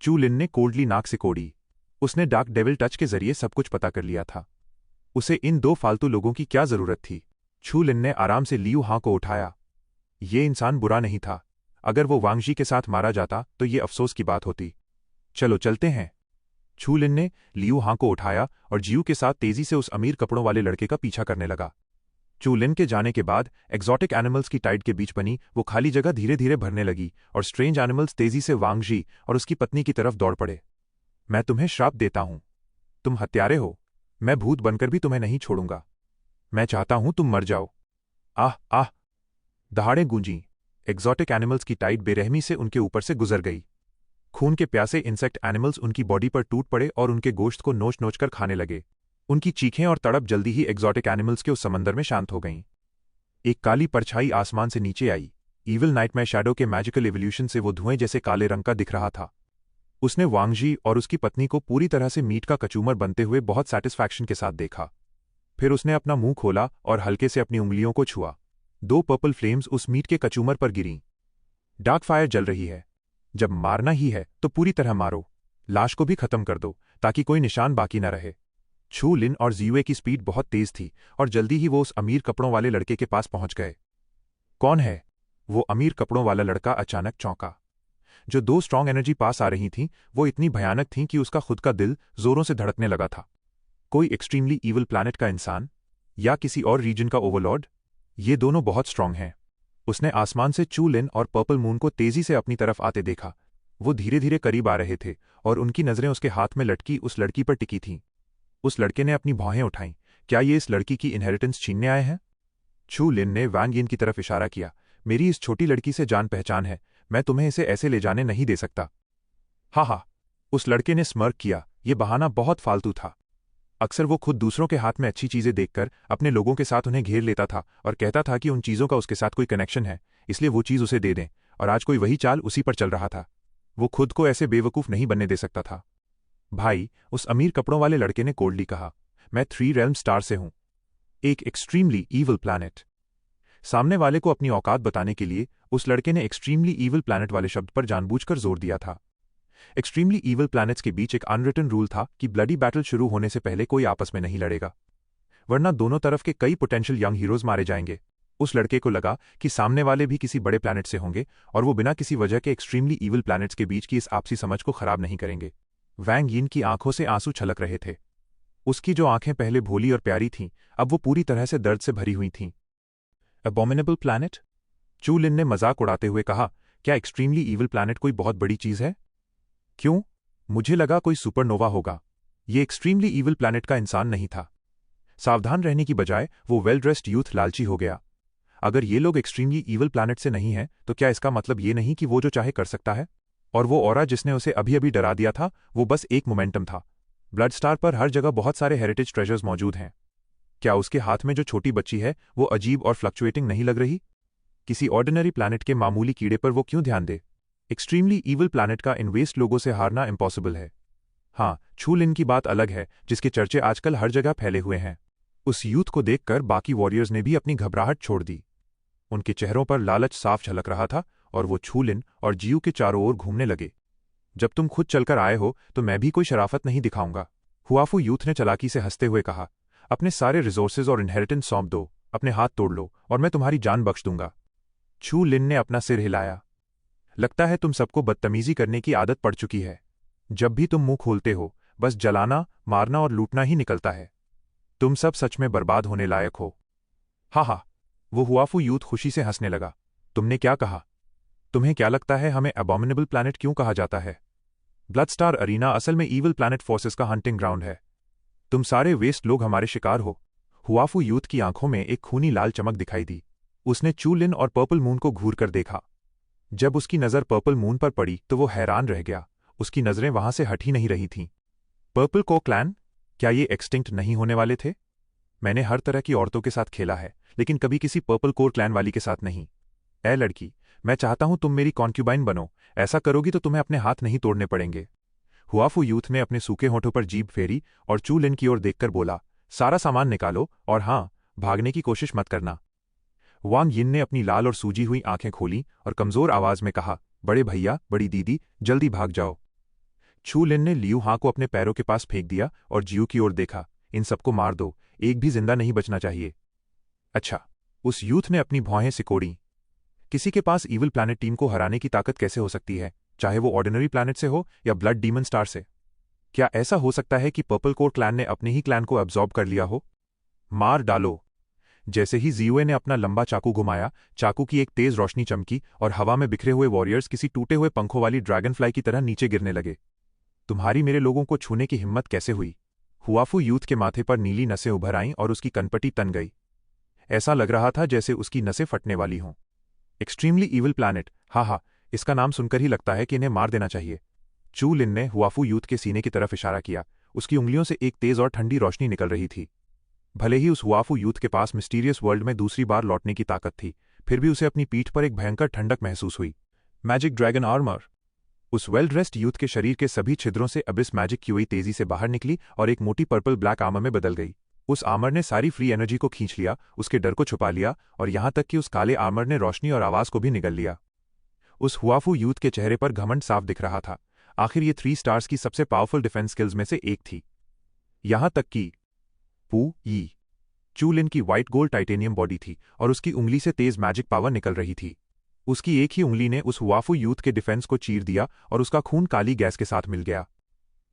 छू लिन ने कोल्डली नाक से कोड़ी। उसने डार्क डेविल टच के जरिए सब कुछ पता कर लिया था। उसे इन दो फालतू लोगों की क्या जरूरत थी? छू लिन ने आराम से लियू हां को उठाया। ये इंसान बुरा नहीं था। अगर वो वांगजी के साथ मारा जाता तो ये अफसोस की बात होती। चलो चलते हैं। छू लिन ने लियू हां को उठाया और जियू के साथ तेजी से उस अमीर कपड़ों वाले लड़के का पीछा करने लगा। छू लिन के जाने के बाद एक्सोटिक एनिमल्स की टाइड के बीच बनी वो खाली जगह धीरे धीरे भरने लगी और स्ट्रेंज एनिमल्स तेजी से वांगजी और उसकी पत्नी की तरफ दौड़ पड़े। मैं तुम्हें श्राप देता हूं। तुम हत्यारे हो। मैं भूत बनकर भी तुम्हें नहीं छोड़ूंगा। मैं चाहता हूं तुम मर जाओ। आह आह। दहाड़ें गूंजी। एक्सोटिक एनिमल्स की टाइड बेरहमी से उनके ऊपर से गुजर गई। खून के प्यासे इंसेक्ट एनिमल्स उनकी बॉडी पर टूट पड़े और उनके गोश्त को नोच नोच कर खाने लगे। उनकी चीखें और तड़प जल्दी ही एक्सोटिक एनिमल्स के उस समंदर में शांत हो गईं। एक काली परछाई आसमान से नीचे आई। ईविल नाइटमेयर शैडो के मैजिकल एवोल्यूशन से वो धुएं जैसे काले रंग का दिख रहा था। उसने वांगजी और उसकी पत्नी को पूरी तरह से मीट का कचूमर बनते हुए बहुत सैटिस्फैक्शन के साथ देखा। फिर उसने अपना मुंह खोला और हल्के से अपनी उंगलियों को छुआ। दो पर्पल फ्लेम्स उस मीट के कचूमर पर गिरीं। डार्क फायर जल रही है। जब मारना ही है तो पूरी तरह मारो। लाश को भी खत्म कर दो ताकि कोई निशान बाकी न रहे। छू लिन और जियुए की स्पीड बहुत तेज थी और जल्दी ही वो उस अमीर कपड़ों वाले लड़के के पास पहुंच गए। कौन है? वो अमीर कपड़ों वाला लड़का अचानक चौंका। जो दो स्ट्रॉन्ग एनर्जी पास आ रही थीं वो इतनी भयानक थीं कि उसका खुद का दिल जोरों से धड़कने लगा था। कोई एक्सट्रीमली ईवल प्लैनेट का इंसान या किसी और रीजन का ओवरलॉर्ड? ये दोनों बहुत स्ट्रांग हैं। उसने आसमान से चू लिन और पर्पल मून को तेजी से अपनी तरफ आते देखा। वो धीरे धीरे करीब आ रहे थे और उनकी नजरें उसके हाथ में लटकी उस लड़की पर टिकी थीं। उस लड़के ने अपनी भौहें उठाईं। क्या ये इस लड़की की इनहेरिटेंस छीनने आए हैं? चू लिन ने वांग यिन की तरफ इशारा किया। मेरी इस छोटी लड़की से जान पहचान है, मैं तुम्हें इसे ऐसे ले जाने नहीं दे सकता। हा, उस लड़के ने स्मर्क किया। ये बहाना बहुत फालतू था। अक्सर वो खुद दूसरों के हाथ में अच्छी चीजें देखकर अपने लोगों के साथ उन्हें घेर लेता था और कहता था कि उन चीजों का उसके साथ कोई कनेक्शन है, इसलिए वो चीज उसे दे दें, और आज कोई वही चाल उसी पर चल रहा था। वो खुद को ऐसे बेवकूफ नहीं बनने दे सकता था। भाई, उस अमीर कपड़ों वाले लड़के ने कोल्डली कहा, मैं 3 रेल्म स्टार से हूं, एक एक्सट्रीमली ईवल प्लैनेट। सामने वाले को अपनी औकात बताने के लिए उस लड़के ने एक्सट्रीमली ईवल प्लैनेट वाले शब्द पर जानबूझकर जोर दिया था। एक्सट्रीमली ईवल प्लैनेट्स के बीच एक अनरिटन रूल था कि ब्लडी बैटल शुरू होने से पहले कोई आपस में नहीं लड़ेगा, वरना दोनों तरफ के कई पोटेंशियल यंग हीरोज मारे जाएंगे। उस लड़के को लगा कि सामने वाले भी किसी बड़े प्लैनेट से होंगे और वो बिना किसी वजह के एक्सट्रीमली ईवल प्लैनेट्स के बीच की इस आपसी समझ को खराब नहीं करेंगे। वांग यिन की आंखों से आंसू छलक रहे थे। उसकी जो आंखें पहले भोली और प्यारी थीं, अब वो पूरी तरह से दर्द से भरी हुई थीं। अबॉमिनेबल प्लैनेट? चू लिन ने मजाक उड़ाते हुए कहा, क्या एक्सट्रीमली ईवल प्लैनेट कोई बहुत बड़ी चीज है? क्यों? मुझे लगा कोई सुपरनोवा होगा। ये एक्सट्रीमली ईवल प्लैनेट का इंसान नहीं था। सावधान रहने की बजाय वो वेल ड्रेस्ड यूथ लालची हो गया। अगर ये लोग एक्सट्रीमली ईवल प्लैनेट से नहीं हैं, तो क्या इसका मतलब ये नहीं कि वो जो चाहे कर सकता है? और वो ऑरा जिसने उसे अभी अभी डरा दिया था, वो बस एक मोमेंटम था। ब्लड स्टार पर हर जगह बहुत सारे हेरिटेज ट्रेजर्स मौजूद हैं। क्या उसके हाथ में जो छोटी बच्ची है वो अजीब और फ्लक्चुएटिंग नहीं लग रही? किसी ऑर्डिनरी प्लैनेट के मामूली कीड़े पर वो क्यों ध्यान दे? एक्सट्रीमली ईवल प्लैनेट का इन वेस्ट लोगों से हारना इम्पॉसिबल है। हाँ, चू लिन की बात अलग है, जिसके चर्चे आजकल हर जगह फैले हुए हैं। उस यूथ को देखकर बाकी वॉरियर्स ने भी अपनी घबराहट छोड़ दी। उनके चेहरों पर लालच साफ झलक रहा था और वो चू लिन और जियू के चारों ओर घूमने लगे। जब तुम खुद चलकर आए हो तो मैं भी कोई शराफत नहीं दिखाऊंगा, हुआफू यूथ ने चालाकी से हंसते हुए कहा। अपने सारे रिसोर्सेज और इनहेरिटेंस सौंप दो, अपने हाथ तोड़ लो और मैं तुम्हारी जान बख्श दूंगा। चू लिन ने अपना सिर हिलाया। लगता है तुम सबको बदतमीजी करने की आदत पड़ चुकी है। जब भी तुम मुंह खोलते हो, बस जलाना, मारना और लूटना ही निकलता है। तुम सब सच में बर्बाद होने लायक हो। हा, वो हुआफू यूथ खुशी से हंसने लगा। तुमने क्या कहा? तुम्हें क्या लगता है हमें अबॉमिनेबल प्लैनेट क्यों कहा जाता है? ब्लड स्टार अरीना असल में ईवल प्लैनेट फोर्सेस का हंटिंग ग्राउंड है। तुम सारे वेस्ट लोग हमारे शिकार हो। हुआफू यूथ की आंखों में एक खूनी लाल चमक दिखाई दी। उसने चू लिन और पर्पल मून को घूर कर देखा। जब उसकी नजर पर्पल मून पर पड़ी तो वो हैरान रह गया। उसकी नजरें वहां से हट ही नहीं रही थीं। पर्पल को क्लैन? क्या ये एक्सटिंक्ट नहीं होने वाले थे? मैंने हर तरह की औरतों के साथ खेला है, लेकिन कभी किसी पर्पल कोर क्लैन वाली के साथ नहीं। ए लड़की, मैं चाहता हूं तुम मेरी कॉन्क्यूबाइन बनो। ऐसा करोगी तो तुम्हें अपने हाथ नहीं तोड़ने पड़ेंगे। हुआफू यूथ ने अपने सूखे होठों पर जीभ फेरी और चू लिन की ओर देखकर बोला, सारा सामान निकालो और हाँ, भागने की कोशिश मत करना। वांग यिन ने अपनी लाल और सूजी हुई आंखें खोली और कमजोर आवाज में कहा, बड़े भैया, बड़ी दीदी, जल्दी भाग जाओ। चू लिन ने लियू हां को अपने पैरों के पास फेंक दिया और जियू की ओर देखा। इन सबको मार दो, एक भी जिंदा नहीं बचना चाहिए। अच्छा, उस यूथ ने अपनी भौहें सिकोड़ी। किसी के पास ईवल प्लैनेट टीम को हराने की ताकत कैसे हो सकती है, चाहे वो ऑर्डिनरी प्लैनेट से हो या ब्लड डीमन स्टार से? क्या ऐसा हो सकता है कि पर्पल कोर क्लैन ने अपने ही क्लैन को एब्जॉर्ब कर लिया हो? मार डालो। जैसे ही जियुए ने अपना लंबा चाकू घुमाया, चाकू की एक तेज रोशनी चमकी और हवा में बिखरे हुए वॉरियर्स किसी टूटे हुए पंखों वाली ड्रैगन फ्लाई की तरह नीचे गिरने लगे। तुम्हारी मेरे लोगों को छूने की हिम्मत कैसे हुई? हुआफू यूथ के माथे पर नीली नसें उभर आईं और उसकी कनपटी तन गई। ऐसा लग रहा था जैसे उसकी नसें फटने वाली हों। एक्सट्रीमली ईवल प्लैनेट, हा, इसका नाम सुनकर ही लगता है कि इन्हें मार देना चाहिए। चू लिन ने हुआफू यूथ के सीने की तरफ इशारा किया। उसकी उंगलियों से एक तेज और ठंडी रोशनी निकल रही थी। भले ही उस हुआफू यूथ के पास मिस्टीरियस वर्ल्ड में दूसरी बार लौटने की ताकत थी, फिर भी उसे अपनी पीठ पर एक भयंकर ठंडक महसूस हुई। Magic dragon armour. उस वेल ड्रेस्ड यूथ के शरीर के सभी छिद्रों से अबिस मैजिक क्यूई तेजी से बाहर निकली और एक मोटी पर्पल ब्लैक आर्मर में बदल गई। उस आर्मर ने सारी फ्री एनर्जी को खींच लिया, उसके डर को छुपा लिया और यहां तक कि उस काले आर्मर ने रोशनी और आवाज को भी निगल लिया। उस हुआफू यूथ के चेहरे पर घमंड साफ दिख रहा था। आखिर ये 3 स्टार्स की सबसे पावरफुल डिफेंस स्किल्स में से एक थी। यहां तक कि चू लिन की व्हाइट गोल्ड टाइटेनियम बॉडी थी और उसकी उंगली से तेज मैजिक पावर निकल रही थी। उसकी एक ही उंगली ने उस हुआफू यूथ के डिफेंस को चीर दिया और उसका खून काली गैस के साथ मिल गया।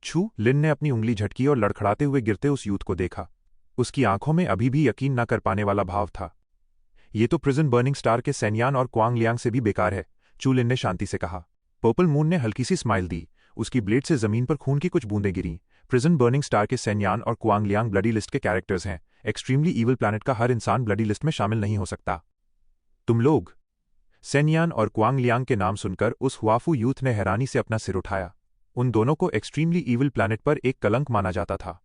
छू लिन ने अपनी उंगली झटकी और लड़खड़ाते हुए गिरते उस यूथ को देखा। उसकी आंखों में अभी भी यकीन न कर पाने वाला भाव था। ये तो प्रिजन बर्निंग स्टार के सैनयान और क्वांग लियांग से भी बेकार है, चू लिन ने शांति से कहा। पर्पल मून ने हल्की सी स्माइल दी। उसकी ब्लेड से जमीन पर खून की कुछ बूंदें गिरीं। प्रिजन बर्निंग स्टार के सैनयान और क्वांग लियांग ब्लडी लिस्ट के कैरेक्टर्स हैं। एक्सट्रीमली ईविल प्लैनेट का हर इंसान ब्लडी लिस्ट में शामिल नहीं हो सकता। तुम लोग? सैनयान और क्वांग लियांग के नाम सुनकर उस हुआफू यूथ ने हैरानी से अपना सिर उठाया। उन दोनों को एक्सट्रीमली ईविल प्लैनेट पर एक कलंक माना जाता था।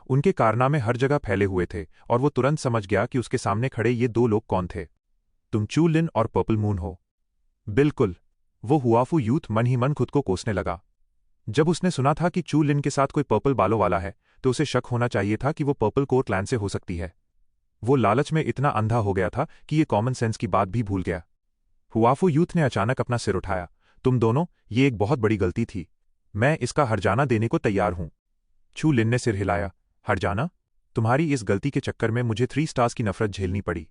उनके कारनामे हर जगह फैले हुए थे और वो तुरंत समझ गया कि उसके सामने खड़े ये दो लोग कौन थे। तुम चू लिन और पर्पल मून हो? बिल्कुल। वो हुआफू यूथ मन ही मन खुद को कोसने लगा। जब उसने सुना था कि चू लिन के साथ कोई पर्पल बालों वाला है तो उसे शक होना चाहिए था कि वो पर्पल कोर क्लैन से हो सकती है। वो लालच में इतना अंधा हो गया था कि ये कॉमन सेंस की बात भी भूल गया। हुआफू यूथ ने अचानक अपना सिर उठाया। तुम दोनों, ये एक बहुत बड़ी गलती थी। मैं इसका हर्जाना देने को तैयार हूं। चू लिन ने सिर हिलाया। हर्जाना? तुम्हारी इस गलती के चक्कर में मुझे 3 स्टार्स की नफरत झेलनी पड़ी।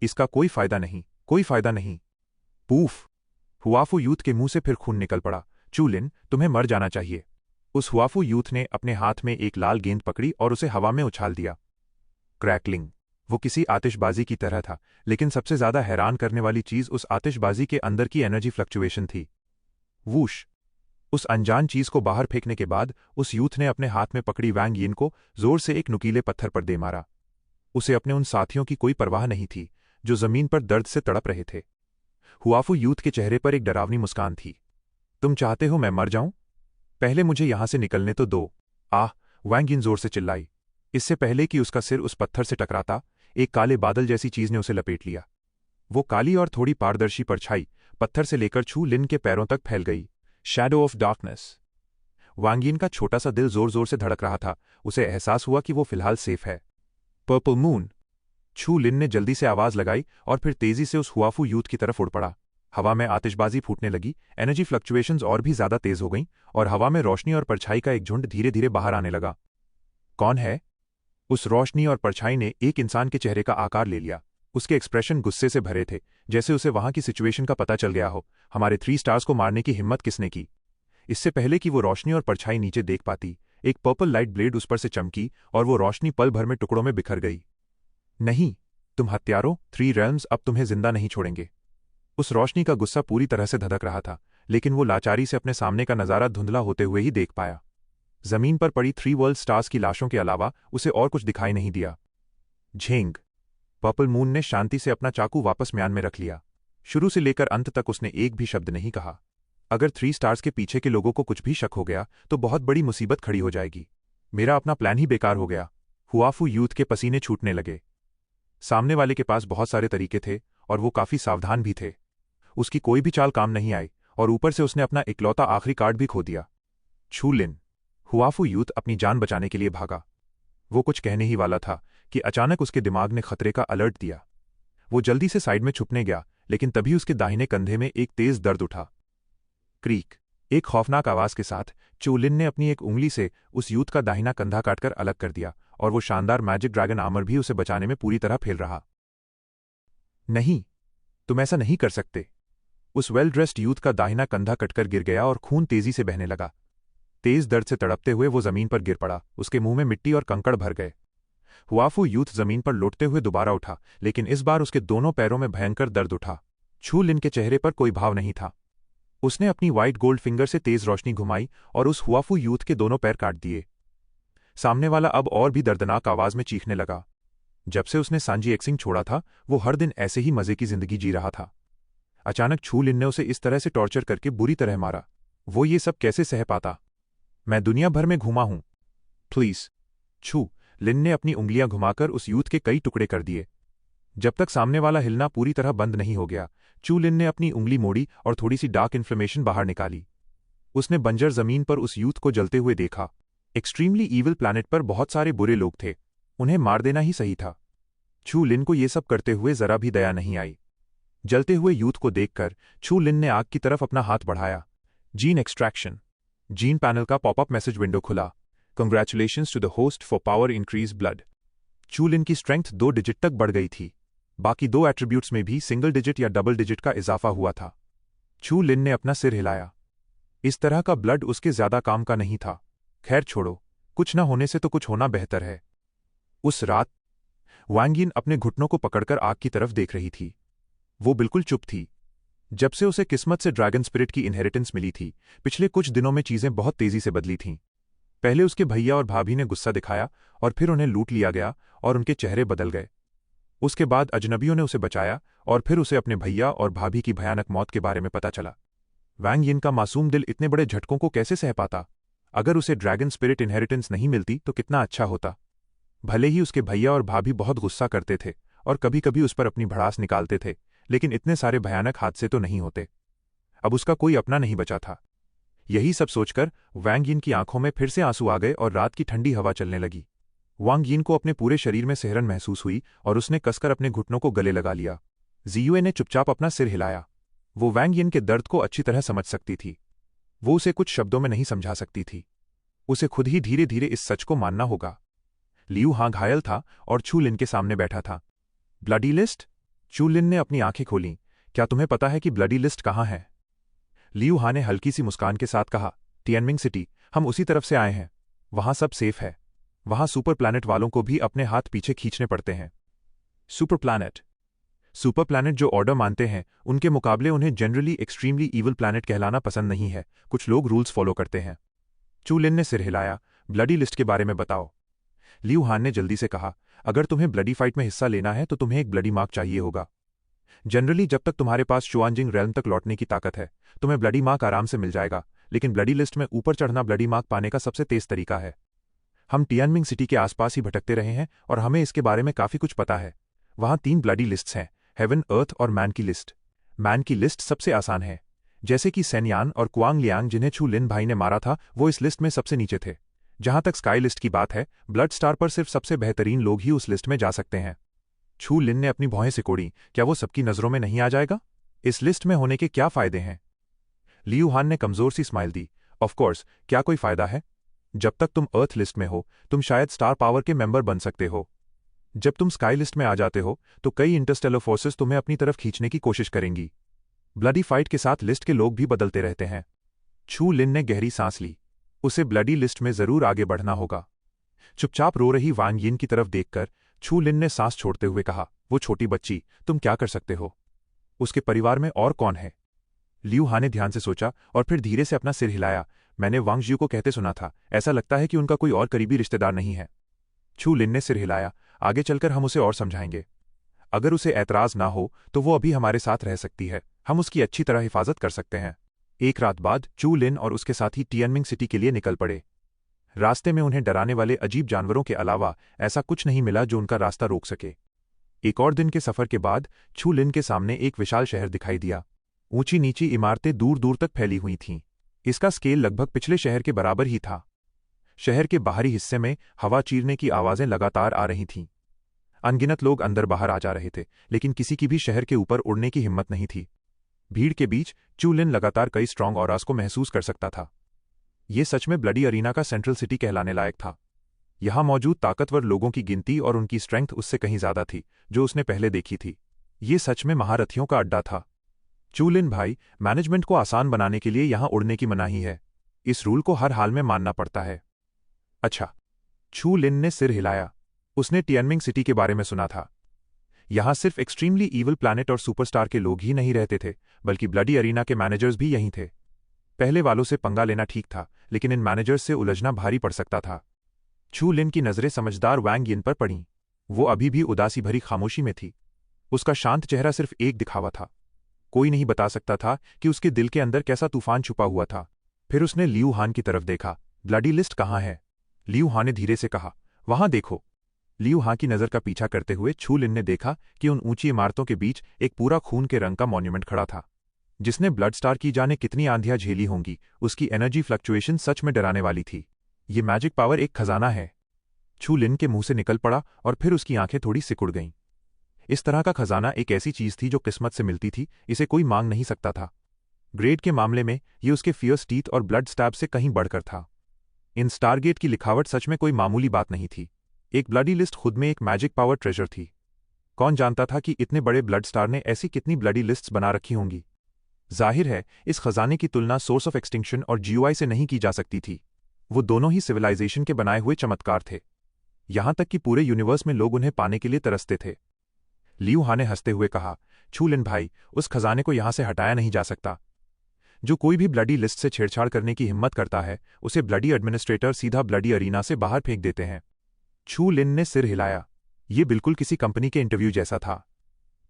इसका कोई फायदा नहीं, कोई फायदा नहीं। पूफ! हुआफू यूथ के मुंह से फिर खून निकल पड़ा। चू लिन, तुम्हें मर जाना चाहिए। उस हुआफू यूथ ने अपने हाथ में एक लाल गेंद पकड़ी और उसे हवा में उछाल दिया। क्रैकलिंग! वो किसी आतिशबाजी की तरह था, लेकिन सबसे ज्यादा हैरान करने वाली चीज उस आतिशबाजी के अंदर की एनर्जी फ्लक्चुएशन थी। वूश! उस अनजान चीज को बाहर फेंकने के बाद उस यूथ ने अपने हाथ में पकड़ी वैंग यिन को जोर से एक नुकीले पत्थर पर दे मारा। उसे अपने उन साथियों की कोई परवाह नहीं थी जो जमीन पर दर्द से तड़प रहे थे। हुआफू यूथ के चेहरे पर एक डरावनी मुस्कान थी। तुम चाहते हो मैं मर जाऊं? पहले मुझे यहां से निकलने तो दो। आह! वैंग यिन जोर से चिल्लाई। इससे पहले कि उसका सिर उस पत्थर से टकराता, एक काले बादल जैसी चीज ने उसे लपेट लिया। वो काली और थोड़ी पारदर्शी परछाई पत्थर से लेकर छू लिन के पैरों तक फैल गई। Shadow of darkness! Wang Yin का छोटा सा दिल जोर जोर से धड़क रहा था। उसे एहसास हुआ कि वो फिलहाल सेफ है। Purple moon! छू लिन ने जल्दी से आवाज लगाई और फिर तेजी से उस हुआफू यूथ की तरफ उड़ पड़ा। हवा में आतिशबाजी फूटने लगी, एनर्जी फ्लक्चुएशंस और भी ज्यादा तेज हो गईं और हवा में रोशनी और परछाई का एक झुंड धीरे धीरे बाहर आने लगा। कौन है? उस रोशनी और परछाई ने एक इंसान के चेहरे का आकार ले लिया। उसके एक्सप्रेशन गुस्से से भरे थे, जैसे उसे वहां की सिचुएशन का पता चल गया हो। हमारे 3 स्टार्स को मारने की हिम्मत किसने की? इससे पहले कि वो रोशनी और परछाई नीचे देख पाती, एक पर्पल लाइट ब्लेड उस पर से चमकी और वो रोशनी पल भर में टुकड़ों में बिखर गई। नहीं, तुम हत्यारों, 3 रेल्म्स अब तुम्हें जिंदा नहीं छोड़ेंगे। उस रोशनी का गुस्सा पूरी तरह से धधक रहा था, लेकिन वो लाचारी से अपने सामने का नजारा धुंधला होते हुए ही देख पाया। जमीन पर पड़ी 3 वर्ल्ड स्टार्स की लाशों के अलावा उसे और कुछ दिखाई नहीं दिया। झेंग! पर्पल मून ने शांति से अपना चाकू वापस म्यान में रख लिया। शुरू से लेकर अंत तक उसने एक भी शब्द नहीं कहा। अगर 3 स्टार्स के पीछे के लोगों को कुछ भी शक हो गया तो बहुत बड़ी मुसीबत खड़ी हो जाएगी। मेरा अपना प्लान ही बेकार हो गया। हुआफू यूथ के पसीने छूटने लगे। सामने वाले के पास बहुत सारे तरीके थे और वो काफी सावधान भी थे। उसकी कोई भी चाल काम नहीं आई और ऊपर से उसने अपना इकलौता आखिरी कार्ड भी खो दिया। छू लिन! हुआफू यूथ अपनी जान बचाने के लिए भागा। वो कुछ कहने ही वाला था कि अचानक उसके दिमाग ने खतरे का अलर्ट दिया। वो जल्दी से साइड में छुपने गया, लेकिन तभी उसके दाहिने कंधे में एक तेज दर्द उठा। क्रीक! एक खौफनाक आवाज के साथ चू लिन ने अपनी एक उंगली से उस यूथ का दाहिना कंधा काटकर अलग कर दिया और वो शानदार मैजिक ड्रैगन आर्मर भी उसे बचाने में पूरी तरह फेल रहा। नहीं, तुम ऐसा नहीं कर सकते। उस वेल ड्रेस्ड यूथ का दाहिना कंधा कटकर गिर गया और खून तेजी से बहने लगा। तेज दर्द से तड़पते हुए वो जमीन पर गिर पड़ा। उसके मुंह में मिट्टी और कंकड़ भर गए। हुआफू यूथ जमीन पर लौटते हुए दोबारा उठा, लेकिन इस बार उसके दोनों पैरों में भयंकर दर्द उठा। छू लिन के चेहरे पर कोई भाव नहीं था। उसने अपनी व्हाइट गोल्ड फिंगर से तेज रोशनी घुमाई और उस हुआफू यूथ के दोनों पैर काट दिए। सामने वाला अब और भी दर्दनाक आवाज में चीखने लगा। जब से उसने सांजी एक्सिंग छोड़ा था, वो हर दिन ऐसे ही मजे की जिंदगी जी रहा था। अचानक छू लिन ने उसे इस तरह से टॉर्चर करके बुरी तरह मारा। वो ये सब कैसे सह पाता? मैं दुनिया भर में घूमा हूं। प्लीज! छू लिन ने अपनी उंगलियां घुमाकर उस यूथ के कई टुकड़े कर दिए। जब तक सामने वाला हिलना पूरी तरह बंद नहीं हो गया, चू लिन ने अपनी उंगली मोड़ी और थोड़ी सी डार्क इन्फ्लेमेशन बाहर निकाली। उसने बंजर जमीन पर उस यूथ को जलते हुए देखा। एक्सट्रीमली ईविल प्लैनेट पर बहुत सारे बुरे लोग थे। उन्हें मार देना ही सही था। छू लिन को ये सब करते हुए जरा भी दया नहीं आई। जलते हुए यूथ को देखकर छू लिन ने आग की तरफ अपना हाथ बढ़ाया। Gene extraction! जीन पैनल का पॉपअप मैसेज विंडो खुला। Congratulations to the host for power increase blood. Chu Lin की स्ट्रेंथ 2 डिजिट तक बढ़ गई थी। बाकी 2 एट्रीब्यूट्स में भी सिंगल डिजिट या डबल डिजिट का इजाफा हुआ था। छू लिन ने अपना सिर हिलाया। इस तरह का ब्लड उसके ज्यादा काम का नहीं था। खैर छोड़ो, कुछ न होने से तो कुछ होना बेहतर है। उस रात वांग यिन अपने घुटनों को पकड़कर आग की तरफ देख रही थी। वो बिल्कुल चुप थी। जब से उसे किस्मत से ड्रैगन स्पिरिट की इनहेरिटेंस मिली थी, पिछले कुछ दिनों में चीजें बहुत तेजी से बदली थीं। पहले उसके भैया और भाभी ने गुस्सा दिखाया और फिर उन्हें लूट लिया गया और उनके चेहरे बदल गए। उसके बाद अजनबियों ने उसे बचाया और फिर उसे अपने भैया और भाभी की भयानक मौत के बारे में पता चला। वांग यिन का मासूम दिल इतने बड़े झटकों को कैसे सह पाता? अगर उसे ड्रैगन स्पिरिट इनहेरिटेंस नहीं मिलती तो कितना अच्छा होता। भले ही उसके भैया और भाभी बहुत गुस्सा करते थे और कभी कभी उस पर अपनी भड़ास निकालते थे, लेकिन इतने सारे भयानक हादसे तो नहीं होते। अब उसका कोई अपना नहीं बचा था। यही सब सोचकर वांग यिन की आंखों में फिर से आंसू आ गए और रात की ठंडी हवा चलने लगी। वांग यिन को अपने पूरे शरीर में सिहरन महसूस हुई और उसने कसकर अपने घुटनों को गले लगा लिया। जियुए ने चुपचाप अपना सिर हिलाया। वो वांग यिन के दर्द को अच्छी तरह समझ सकती थी। वो उसे कुछ शब्दों में नहीं समझा सकती थी। उसे खुद ही धीरे धीरे इस सच को मानना होगा। लियू हां घायल था और छू लिन के सामने बैठा था। Bloody list? चू लिन ने अपनी आंखें खोलीं। क्या तुम्हें पता है कि ब्लडी लिस्ट कहाँ है? लियू हां ने हल्की सी मुस्कान के साथ कहा, टियनमिंग सिटी, हम उसी तरफ से आए हैं। वहां सब सेफ है। वहां सुपर प्लैनेट वालों को भी अपने हाथ पीछे खींचने पड़ते हैं। Super planet? सुपर प्लैनेट जो ऑर्डर मानते हैं, उनके मुकाबले उन्हें जनरली एक्सट्रीमली ईवल प्लैनेट कहलाना पसंद नहीं है। कुछ लोग रूल्स फॉलो करते हैं। चू लिन ने सिर हिलाया। ब्लडी लिस्ट के बारे में बताओ। लियू हान ने जल्दी से कहा, अगर तुम्हें ब्लडी फाइट में हिस्सा लेना है तो तुम्हें एक ब्लडी मार्क चाहिए होगा। जनरली जब तक तुम्हारे पास शुआनजिंग रेल्म तक लौटने की ताकत है, तुम्हें ब्लडी मार्क आराम से मिल जाएगा, लेकिन ब्लडी लिस्ट में ऊपर चढ़ना ब्लडी मार्क पाने का सबसे तेज तरीका है। हम टियानमिंग सिटी के आसपास ही भटकते रहे हैं और हमें इसके बारे में काफी कुछ पता है। वहां 3 ब्लडी लिस्ट्स हैं, हेवन, अर्थ और मैन की लिस्ट। मैन की लिस्ट सबसे आसान है। जैसे कि सेनयान और क्वांग लियांग जिन्हें छू लिन भाई ने मारा था, वो इस लिस्ट में सबसे नीचे थे। जहां तक स्काई लिस्ट की बात है, ब्लड स्टार पर सिर्फ सबसे बेहतरीन लोग ही उस लिस्ट में जा सकते हैं। छू लिन ने अपनी भौहें सिकोड़ी। क्या वो सबकी नजरों में नहीं आ जाएगा? इस लिस्ट में होने के क्या फायदे हैं? लियू हान ने कमजोर सी स्माइल दी। ऑफ कोर्स, क्या कोई फायदा है? जब तक तुम अर्थ लिस्ट में हो, तुम शायद स्टार पावर के मेंबर बन सकते हो। जब तुम स्काई लिस्ट में आ जाते हो, तो कई इंटरस्टेलर फोर्सेस तुम्हें अपनी तरफ खींचने की कोशिश करेंगी। ब्लडी फाइट के साथ लिस्ट के लोग भी बदलते रहते हैं। छू लिन ने गहरी सांस ली। उसे ब्लडी लिस्ट में जरूर आगे बढ़ना होगा। चुपचाप रो रही वांग यिन की तरफ देखकर छू लिन ने सांस छोड़ते हुए कहा, वो छोटी बच्ची, तुम क्या कर सकते हो? उसके परिवार में और कौन है? लियू हा ने ध्यान से सोचा और फिर धीरे से अपना सिर हिलाया। मैंने वांग जियू को कहते सुना था, ऐसा लगता है कि उनका कोई और करीबी रिश्तेदार नहीं है। छू लिन ने सिर हिलाया। आगे चलकर हम उसे और समझाएंगे। अगर उसे ऐतराज ना हो तो वो अभी हमारे साथ रह सकती है। हम उसकी अच्छी तरह हिफाजत कर सकते हैं। एक रात बाद चू लिन और उसके साथी टियनमिंग सिटी के लिए निकल पड़े। रास्ते में उन्हें डराने वाले अजीब जानवरों के अलावा ऐसा कुछ नहीं मिला जो उनका रास्ता रोक सके। एक और दिन के सफर के बाद छू लिन के सामने एक विशाल शहर दिखाई दिया। ऊंची नीची इमारतें दूर दूर तक फैली हुई थीं। इसका स्केल लगभग पिछले शहर के बराबर ही था। शहर के बाहरी हिस्से में हवा चीरने की आवाजें लगातार आ रही थीं। अनगिनत लोग अंदर बाहर आ जा रहे थे, लेकिन किसी की भी शहर के ऊपर उड़ने की हिम्मत नहीं थी। भीड़ के बीच चू लिन लगातार कई स्ट्रांग ऑरास को महसूस कर सकता था। ये सच में ब्लडी अरीना का सेंट्रल सिटी कहलाने लायक था। यहां मौजूद ताकतवर लोगों की गिनती और उनकी स्ट्रेंथ उससे कहीं ज्यादा थी जो उसने पहले देखी थी। ये सच में महारथियों का अड्डा था। चू लिन भाई, मैनेजमेंट को आसान बनाने के लिए यहां उड़ने की मनाही है। इस रूल को हर हाल में मानना पड़ता है। अच्छा। छू लिन ने सिर हिलाया। उसने टियनमिंग सिटी के बारे में सुना था। यहां सिर्फ एक्सट्रीमली ईवल प्लैनेट और सुपरस्टार के लोग ही नहीं रहते थे, बल्कि ब्लडी अरीना के मैनेजर्स भी यहीं थे। पहले वालों से पंगा लेना ठीक था, लेकिन इन मैनेजर्स से उलझना भारी पड़ सकता था। छू लिन की नजरें समझदार वांग यिन पर पड़ीं। वो अभी भी उदासी भरी खामोशी में थी। उसका शांत चेहरा सिर्फ एक दिखावा था। कोई नहीं बता सकता था कि उसके दिल के अंदर कैसा तूफान छुपा हुआ था। फिर उसने लियू हान की तरफ देखा। ब्लडी लिस्ट कहाँ है? लियू हान ने धीरे से कहा, वहां देखो। लियू हां की नजर का पीछा करते हुए छू लिन ने देखा कि उन ऊंची इमारतों के बीच एक पूरा खून के रंग का मॉन्यूमेंट खड़ा था। जिसने ब्लड स्टार की जाने कितनी आंधियां झेली होंगी, उसकी एनर्जी फ्लक्चुएशन सच में डराने वाली थी। ये मैजिक पावर एक खजाना है। छू लिन के मुंह से निकल पड़ा और फिर उसकी आंखें थोड़ी सिकुड़ गईं। इस तरह का खजाना एक ऐसी चीज थी जो किस्मत से मिलती थी, इसे कोई मांग नहीं सकता था। ग्रेड के मामले में ये उसके फियर्स टीथ और ब्लड स्टैब से कहीं बढ़कर था। इन स्टारगेट की लिखावट सच में कोई मामूली बात नहीं थी। एक ब्लडी लिस्ट खुद में एक मैजिक पावर ट्रेजर थी। कौन जानता था कि इतने बड़े ब्लड स्टार ने ऐसी कितनी ब्लडी लिस्ट्स बना रखी होंगी। जाहिर है, इस खजाने की तुलना सोर्स ऑफ एक्सटिंक्शन और जीओआई से नहीं की जा सकती थी। वो दोनों ही सिविलाइजेशन के बनाए हुए चमत्कार थे, यहां तक कि पूरे यूनिवर्स में लोग उन्हें पाने के लिए तरसते थे। लियू हा ने हंसते हुए कहा, छू लिन भाई, उस खजाने को यहां से हटाया नहीं जा सकता। जो कोई भी ब्लडी लिस्ट से छेड़छाड़ करने की हिम्मत करता है, उसे ब्लडी एडमिनिस्ट्रेटर सीधा ब्लडी अरीना से बाहर फेंक देते हैं। छू लिन ने सिर हिलाया। ये बिल्कुल किसी कंपनी के इंटरव्यू जैसा था।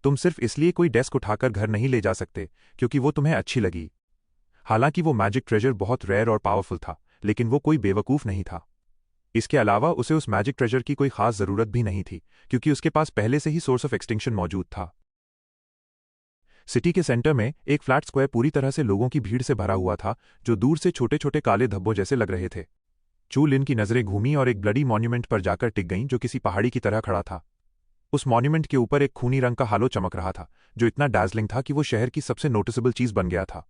तुम सिर्फ इसलिए कोई डेस्क उठाकर घर नहीं ले जा सकते क्योंकि वो तुम्हें अच्छी लगी। हालांकि वो मैजिक ट्रेजर बहुत रेयर और पावरफुल था, लेकिन वो कोई बेवकूफ नहीं था। इसके अलावा उसे उस मैजिक ट्रेजर की कोई खास जरूरत भी नहीं थी, क्योंकि उसके पास पहले से ही सोर्स ऑफ एक्सटिंक्शन मौजूद था। सिटी के सेंटर में एक फ्लैट स्क्वायर पूरी तरह से लोगों की भीड़ से भरा हुआ था, जो दूर से छोटे छोटे काले धब्बों जैसे लग रहे थे। चू लिन की नजरें घूमी और एक ब्लडी मॉन्यूमेंट पर जाकर टिक गईं, जो किसी पहाड़ी की तरह खड़ा था। उस मॉन्यूमेंट के ऊपर एक खूनी रंग का हालो चमक रहा था, जो इतना डार्जलिंग था कि वो शहर की सबसे नोटिसेबल चीज बन गया था।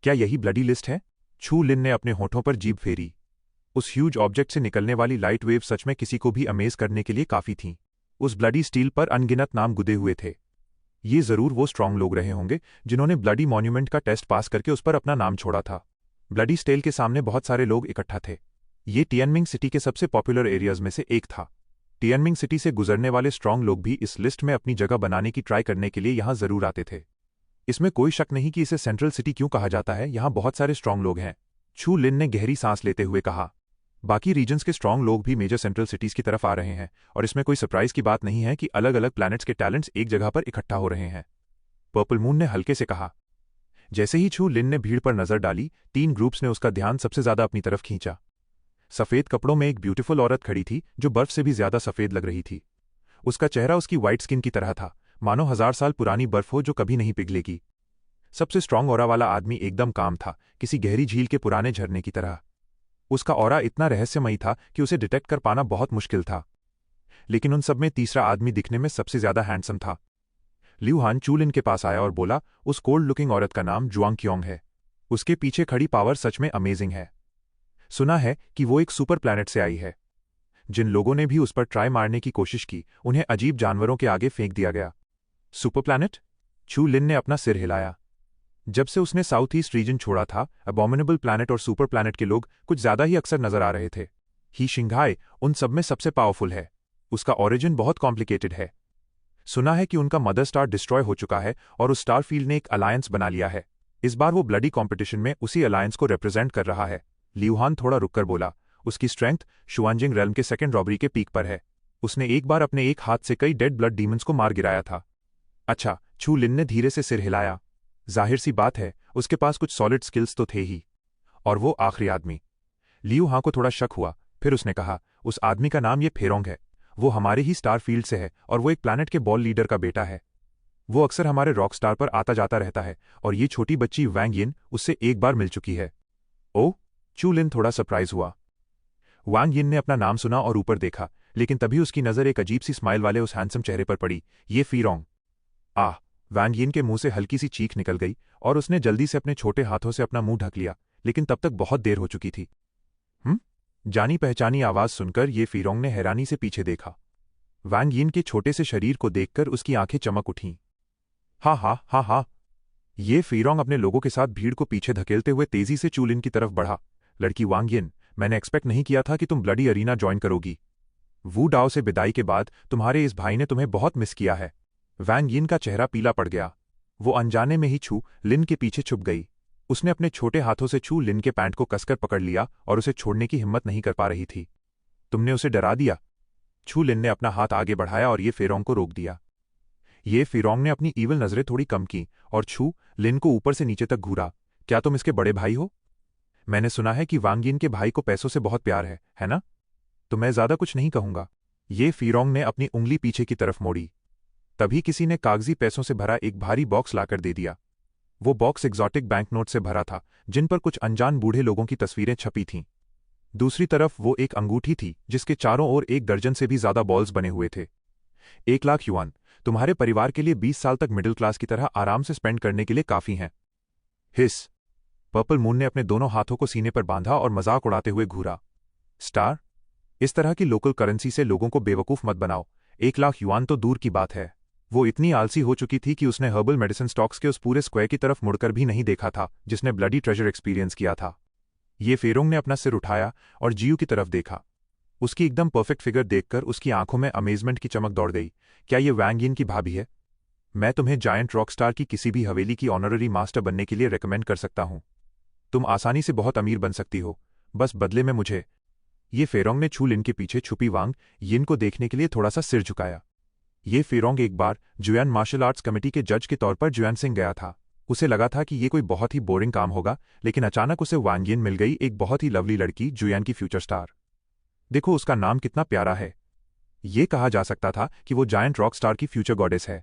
क्या यही ब्लडी लिस्ट है? छू लिन ने अपने होठों पर जीभ फेरी। उस ह्यूज ऑब्जेक्ट से निकलने वाली लाइट वेव सच में किसी को भी अमेज करने के लिए काफी थीं। उस ब्लडी स्टील पर अनगिनत नाम गुदे हुए थे। ये जरूर वो स्ट्रांग लोग रहे होंगे जिन्होंने ब्लडी मॉन्यूमेंट का टेस्ट पास करके उस पर अपना नाम छोड़ा था। ब्लडी स्टेल के सामने बहुत सारे लोग इकट्ठा थे। ये टियनमिंग सिटी के सबसे पॉपुलर एरियाज में से एक था। टियनमिंग सिटी से गुजरने वाले स्ट्रांग लोग भी इस लिस्ट में अपनी जगह बनाने की ट्राई करने के लिए यहां जरूर आते थे। इसमें कोई शक नहीं कि इसे सेंट्रल सिटी क्यों कहा जाता है, यहां बहुत सारे स्ट्रांग लोग हैं। छू लिन ने गहरी सांस लेते हुए कहा। बाकी रीजन्स के स्ट्रांग लोग भी मेजर सेंट्रल सिटीज की तरफ आ रहे हैं, और इसमें कोई सरप्राइज की बात नहीं है कि अलग अलग प्लैनेट्स के टैलेंट्स एक जगह पर इकट्ठा हो रहे हैं। पर्पल मून ने हल्के से कहा। जैसे ही छू लिन ने भीड़ पर नजर डाली, 3 ग्रुप्स ने उसका ध्यान सबसे ज्यादा अपनी तरफ खींचा। सफेद कपड़ों में एक ब्यूटीफुल औरत खड़ी थी, जो बर्फ से भी ज्यादा सफेद लग रही थी। उसका चेहरा उसकी व्हाइट स्किन की तरह था, मानो 1000 साल पुरानी बर्फ हो जो कभी नहीं पिघलेगी। सबसे स्ट्रांग ऑरा वाला आदमी एकदम काम था, किसी गहरी झील के पुराने झरने की तरह। उसका ऑरा इतना रहस्यमयी था कि उसे डिटेक्ट कर पाना बहुत मुश्किल था। लेकिन उन सब में तीसरा आदमी दिखने में सबसे ज्यादा हैंडसम था। लियू हान चू लिन के पास आया और बोला, उस कोल्ड लुकिंग औरत का नाम जुआंग क्योंग है। उसके पीछे खड़ी पावर सच में अमेजिंग है। सुना है कि वो एक सुपर प्लैनेट से आई है। जिन लोगों ने भी उस पर ट्राई मारने की कोशिश की, उन्हें अजीब जानवरों के आगे फेंक दिया गया। Super planet? छू लिन ने अपना सिर हिलाया। जब से उसने साउथ ईस्ट रीजन छोड़ा था, अबॉमिनेबल प्लैनेट और सुपर प्लैनेट के लोग कुछ ज्यादा ही अक्सर नजर आ रहे थे। ही शिंघाई उन सब में सबसे पावरफुल है। उसका ओरिजिन बहुत कॉम्प्लिकेटेड है। सुना है कि उनका मदर स्टार डिस्ट्रॉय हो चुका है और उस स्टार फील्ड ने एक अलायंस बना लिया है। इस बार वो ब्लडी कॉम्पिटिशन में उसी अलायंस को रिप्रेजेंट कर रहा है। लियू हान थोड़ा रुककर बोला, उसकी स्ट्रेंथ शुआंजिंग रेल्म के सेकेंड रॉबरी के पीक पर है। उसने एक बार अपने एक हाथ से कई डेड ब्लड डीमंस को मार गिराया था। अच्छा, छू लिन ने धीरे से सिर हिलाया। जाहिर सी बात है, उसके पास कुछ सॉलिड स्किल्स तो थे ही। और वो आखिरी आदमी। लियू हां को थोड़ा शक हुआ, फिर उसने कहा, उस आदमी का नाम ये फेरोंग है। वो हमारे ही स्टार फील्ड से है और वो एक प्लैनेट के बॉल लीडर का बेटा है। वो अक्सर हमारे रॉक स्टार पर आता जाता रहता है, और ये छोटी बच्ची वैंग यिन उससे एक बार मिल चुकी है। ओह, चू लिन थोड़ा सरप्राइज हुआ। वांग यिन ने अपना नाम सुना और ऊपर देखा, लेकिन तभी उसकी नजर एक अजीब सी स्माइल वाले उस हैंडसम चेहरे पर पड़ी। ये फीरोंग। आह! वांग यिन के मुंह से हल्की सी चीख निकल गई और उसने जल्दी से अपने छोटे हाथों से अपना मुंह ढक लिया, लेकिन तब तक बहुत देर हो चुकी थी। जानी पहचानी आवाज सुनकर ये फीरोंग ने हैरानी से पीछे देखा। वांग यिन के छोटे से शरीर को देखकर उसकी आंखें चमक उठीं। हाँ हाँ हाँ हाँ। ये फीरोंग अपने लोगों के साथ भीड़ को पीछे धकेलते हुए तेजी से चू लिन की तरफ बढ़ा। लड़की वांग यिन, मैंने एक्सपेक्ट नहीं किया था कि तुम ब्लडी अरीना ज्वाइन करोगी। वू डाओ से विदाई के बाद तुम्हारे इस भाई ने तुम्हें बहुत मिस किया है। वांग यिन का चेहरा पीला पड़ गया। वो अनजाने में ही छू लिन के पीछे छुप गई। उसने अपने छोटे हाथों से छू लिन के पैंट को कसकर पकड़ लिया और उसे छोड़ने की हिम्मत नहीं कर पा रही थी। तुमने उसे डरा दिया। छू लिन ने अपना हाथ आगे बढ़ाया और ये फेरोंग को रोक दिया। ये फीरोंग ने अपनी ईविल नजरें थोड़ी कम की और छू लिन को ऊपर से नीचे तक घूरा। क्या तुम इसके बड़े भाई हो? मैंने सुना है कि वांग यिन के भाई को पैसों से बहुत प्यार है ना? तो मैं ज्यादा कुछ नहीं कहूंगा। ये फीरोंग ने अपनी उंगली पीछे की तरफ मोड़ी। तभी किसी ने कागजी पैसों से भरा एक भारी बॉक्स लाकर दे दिया। वो बॉक्स एग्जॉटिक बैंकनोट से भरा था, जिन पर कुछ अनजान बूढ़े लोगों की तस्वीरें छपी थीं। दूसरी तरफ वो एक अंगूठी थी, जिसके चारों ओर 1 दर्जन से भी ज्यादा बॉल्स बने हुए थे। 1 लाख युआन तुम्हारे परिवार के लिए 20 साल तक मिडिल क्लास की तरह आराम से स्पेंड करने के लिए काफी हैं। हिस। पर्पल मून ने अपने दोनों हाथों को सीने पर बांधा और मजाक उड़ाते हुए घूरा। स्टार, इस तरह की लोकल करेंसी से लोगों को बेवकूफ मत बनाओ। 1 लाख युआन तो दूर की बात है। वो इतनी आलसी हो चुकी थी कि उसने हर्बल मेडिसिन स्टॉक्स के उस पूरे स्क्वायर की तरफ मुड़कर भी नहीं देखा था जिसने ब्लडी ट्रेजर एक्सपीरियंस किया था। ये फेरोंग ने अपना सिर उठाया और जियू की तरफ देखा। उसकी एकदम परफेक्ट फिगर देखकर उसकी आंखों में अमेजमेंट की चमक दौड़ गई। क्या ये वैंग यिन की भाभी है? मैं तुम्हें जायंट रॉकस्टार की किसी भी हवेली की ऑनररी मास्टर बनने के लिए रेकमेंड कर सकता हूं। तुम आसानी से बहुत अमीर बन सकती हो, बस बदले में मुझे। ये फेरोंग ने छू लिन के पीछे छुपी वांग यिन को देखने के लिए थोड़ा सा सिर झुकाया। ये फेरोंग एक बार जुयान मार्शल आर्ट्स कमेटी के जज के तौर पर जुयान सिंह गया था। उसे लगा था कि ये कोई बहुत ही बोरिंग काम होगा, लेकिन अचानक उसे वांग यिन मिल गई, एक बहुत ही लवली लड़की, जुयान की फ्यूचर स्टार। देखो उसका नाम कितना प्यारा है। ये कहा जा सकता था कि वो जायंट रॉक स्टार की फ्यूचर गॉडेस है।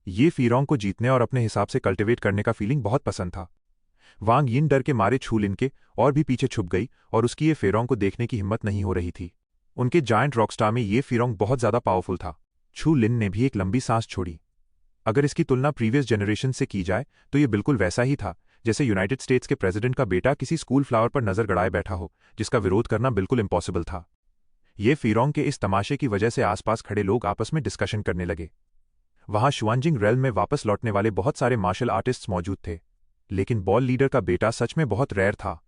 ये फीरोंग को जीतने और अपने हिसाब से कल्टिवेट करने का फीलिंग बहुत पसंद था। वांग यिन डर के मारे छू लिन के और भी पीछे छुप गई और उसकी ये फेरोंग को देखने की हिम्मत नहीं हो रही थी। उनके जायंट रॉकस्टार में ये फीरोंग बहुत ज्यादा पावरफुल था। छू लिन ने भी एक लंबी सांस छोड़ी। अगर इसकी तुलना प्रीवियस जनरेशन से की जाए तो ये बिल्कुल वैसा ही था जैसे यूनाइटेड स्टेट्स के प्रेसिडेंट का बेटा किसी स्कूल फ्लावर पर नजर गड़ाए बैठा हो, जिसका विरोध करना बिल्कुल इम्पॉसिबल था। ये फीरोंग के इस तमाशे की वजह से आसपास खड़े लोग आपस में डिस्कशन करने लगे। वहां शुआनजिंग रेल में वापस लौटने वाले बहुत सारे मार्शल आर्टिस्ट्स मौजूद थे, लेकिन बॉल लीडर का बेटा सच में बहुत रेयर था।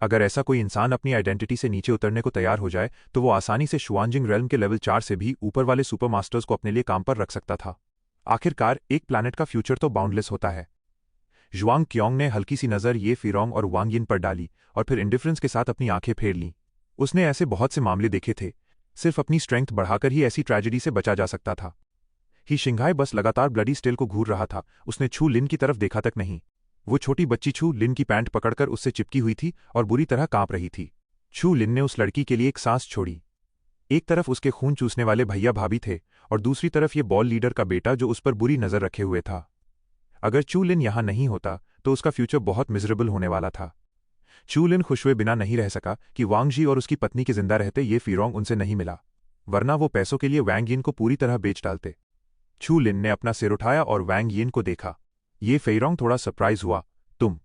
अगर ऐसा कोई इंसान अपनी आइडेंटिटी से नीचे उतरने को तैयार हो जाए तो वो आसानी से शुआनजिंग रेल्म के लेवल 4 से भी ऊपर वाले सुपर मास्टर्स को अपने लिए काम पर रख सकता था। आखिरकार एक प्लैनेट का फ्यूचर तो बाउंडलेस होता है। जुआंग क्योंग ने हल्की सी नजर ये फीरोंग और वांग यिन पर डाली और फिर इंडिफरेंस के साथ अपनी आंखें फेर लीं। उसने ऐसे बहुत से मामले देखे थे, सिर्फ अपनी स्ट्रेंथ बढ़ाकर ही ऐसी ट्रेजेडी से बचा जा सकता था। ही शिंघाई बस लगातार ब्लडी स्टेल को घूर रहा था। उसने छू लिन की तरफ देखा तक नहीं। वो छोटी बच्ची छू लिन की पैंट पकड़कर उससे चिपकी हुई थी और बुरी तरह कांप रही थी। छू लिन ने उस लड़की के लिए एक सांस छोड़ी। एक तरफ उसके खून चूसने वाले भैया भाभी थे और दूसरी तरफ ये बॉल लीडर का बेटा जो उस पर बुरी नजर रखे हुए था। अगर चू लिन यहां नहीं होता तो उसका फ्यूचर बहुत मिजरेबल होने वाला था। चू लिन खुश हुए बिना नहीं रह सका कि वांग जी और उसकी पत्नी के जिंदा रहते ये फीरोंग उनसे नहीं मिला, वरना वो पैसों के लिए वैंग यिन को पूरी तरह बेच डालते। छू लिन ने अपना सिर उठाया और वैंग यिन को देखा। ये फेरोंग थोड़ा सरप्राइज हुआ। तुम?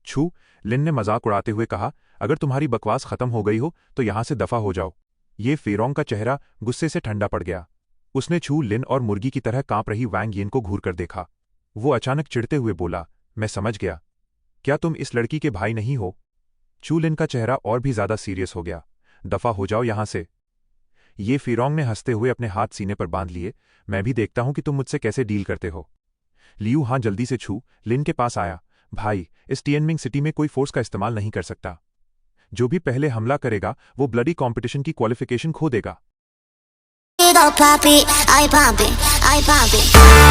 छू लिन ने मजाक उड़ाते हुए कहा, अगर तुम्हारी बकवास खत्म हो गई हो तो यहां से दफा हो जाओ। ये फेरोंग का चेहरा गुस्से से ठंडा पड़ गया। उसने छू लिन और मुर्गी की तरह कांप रही वैंग यिन को घूर कर देखा। वो अचानक चिढ़ते हुए बोला, मैं समझ गया। क्या तुम इस लड़की के भाई नहीं हो? छू लिन का चेहरा और भी ज्यादा सीरियस हो गया। दफा हो जाओ यहां से। ये फीरोंग ने हंसते हुए अपने हाथ सीने पर बांध लिए। मैं भी देखता हूं कि तुम मुझसे कैसे डील करते हो। लियू हां जल्दी से छू लिन के पास आया। भाई, इस टिएनमिंग सिटी में कोई फोर्स का इस्तेमाल नहीं कर सकता। जो भी पहले हमला करेगा वो ब्लडी कॉम्पिटिशन की क्वालिफिकेशन खो देगा। Papi, ay papi, ay papi.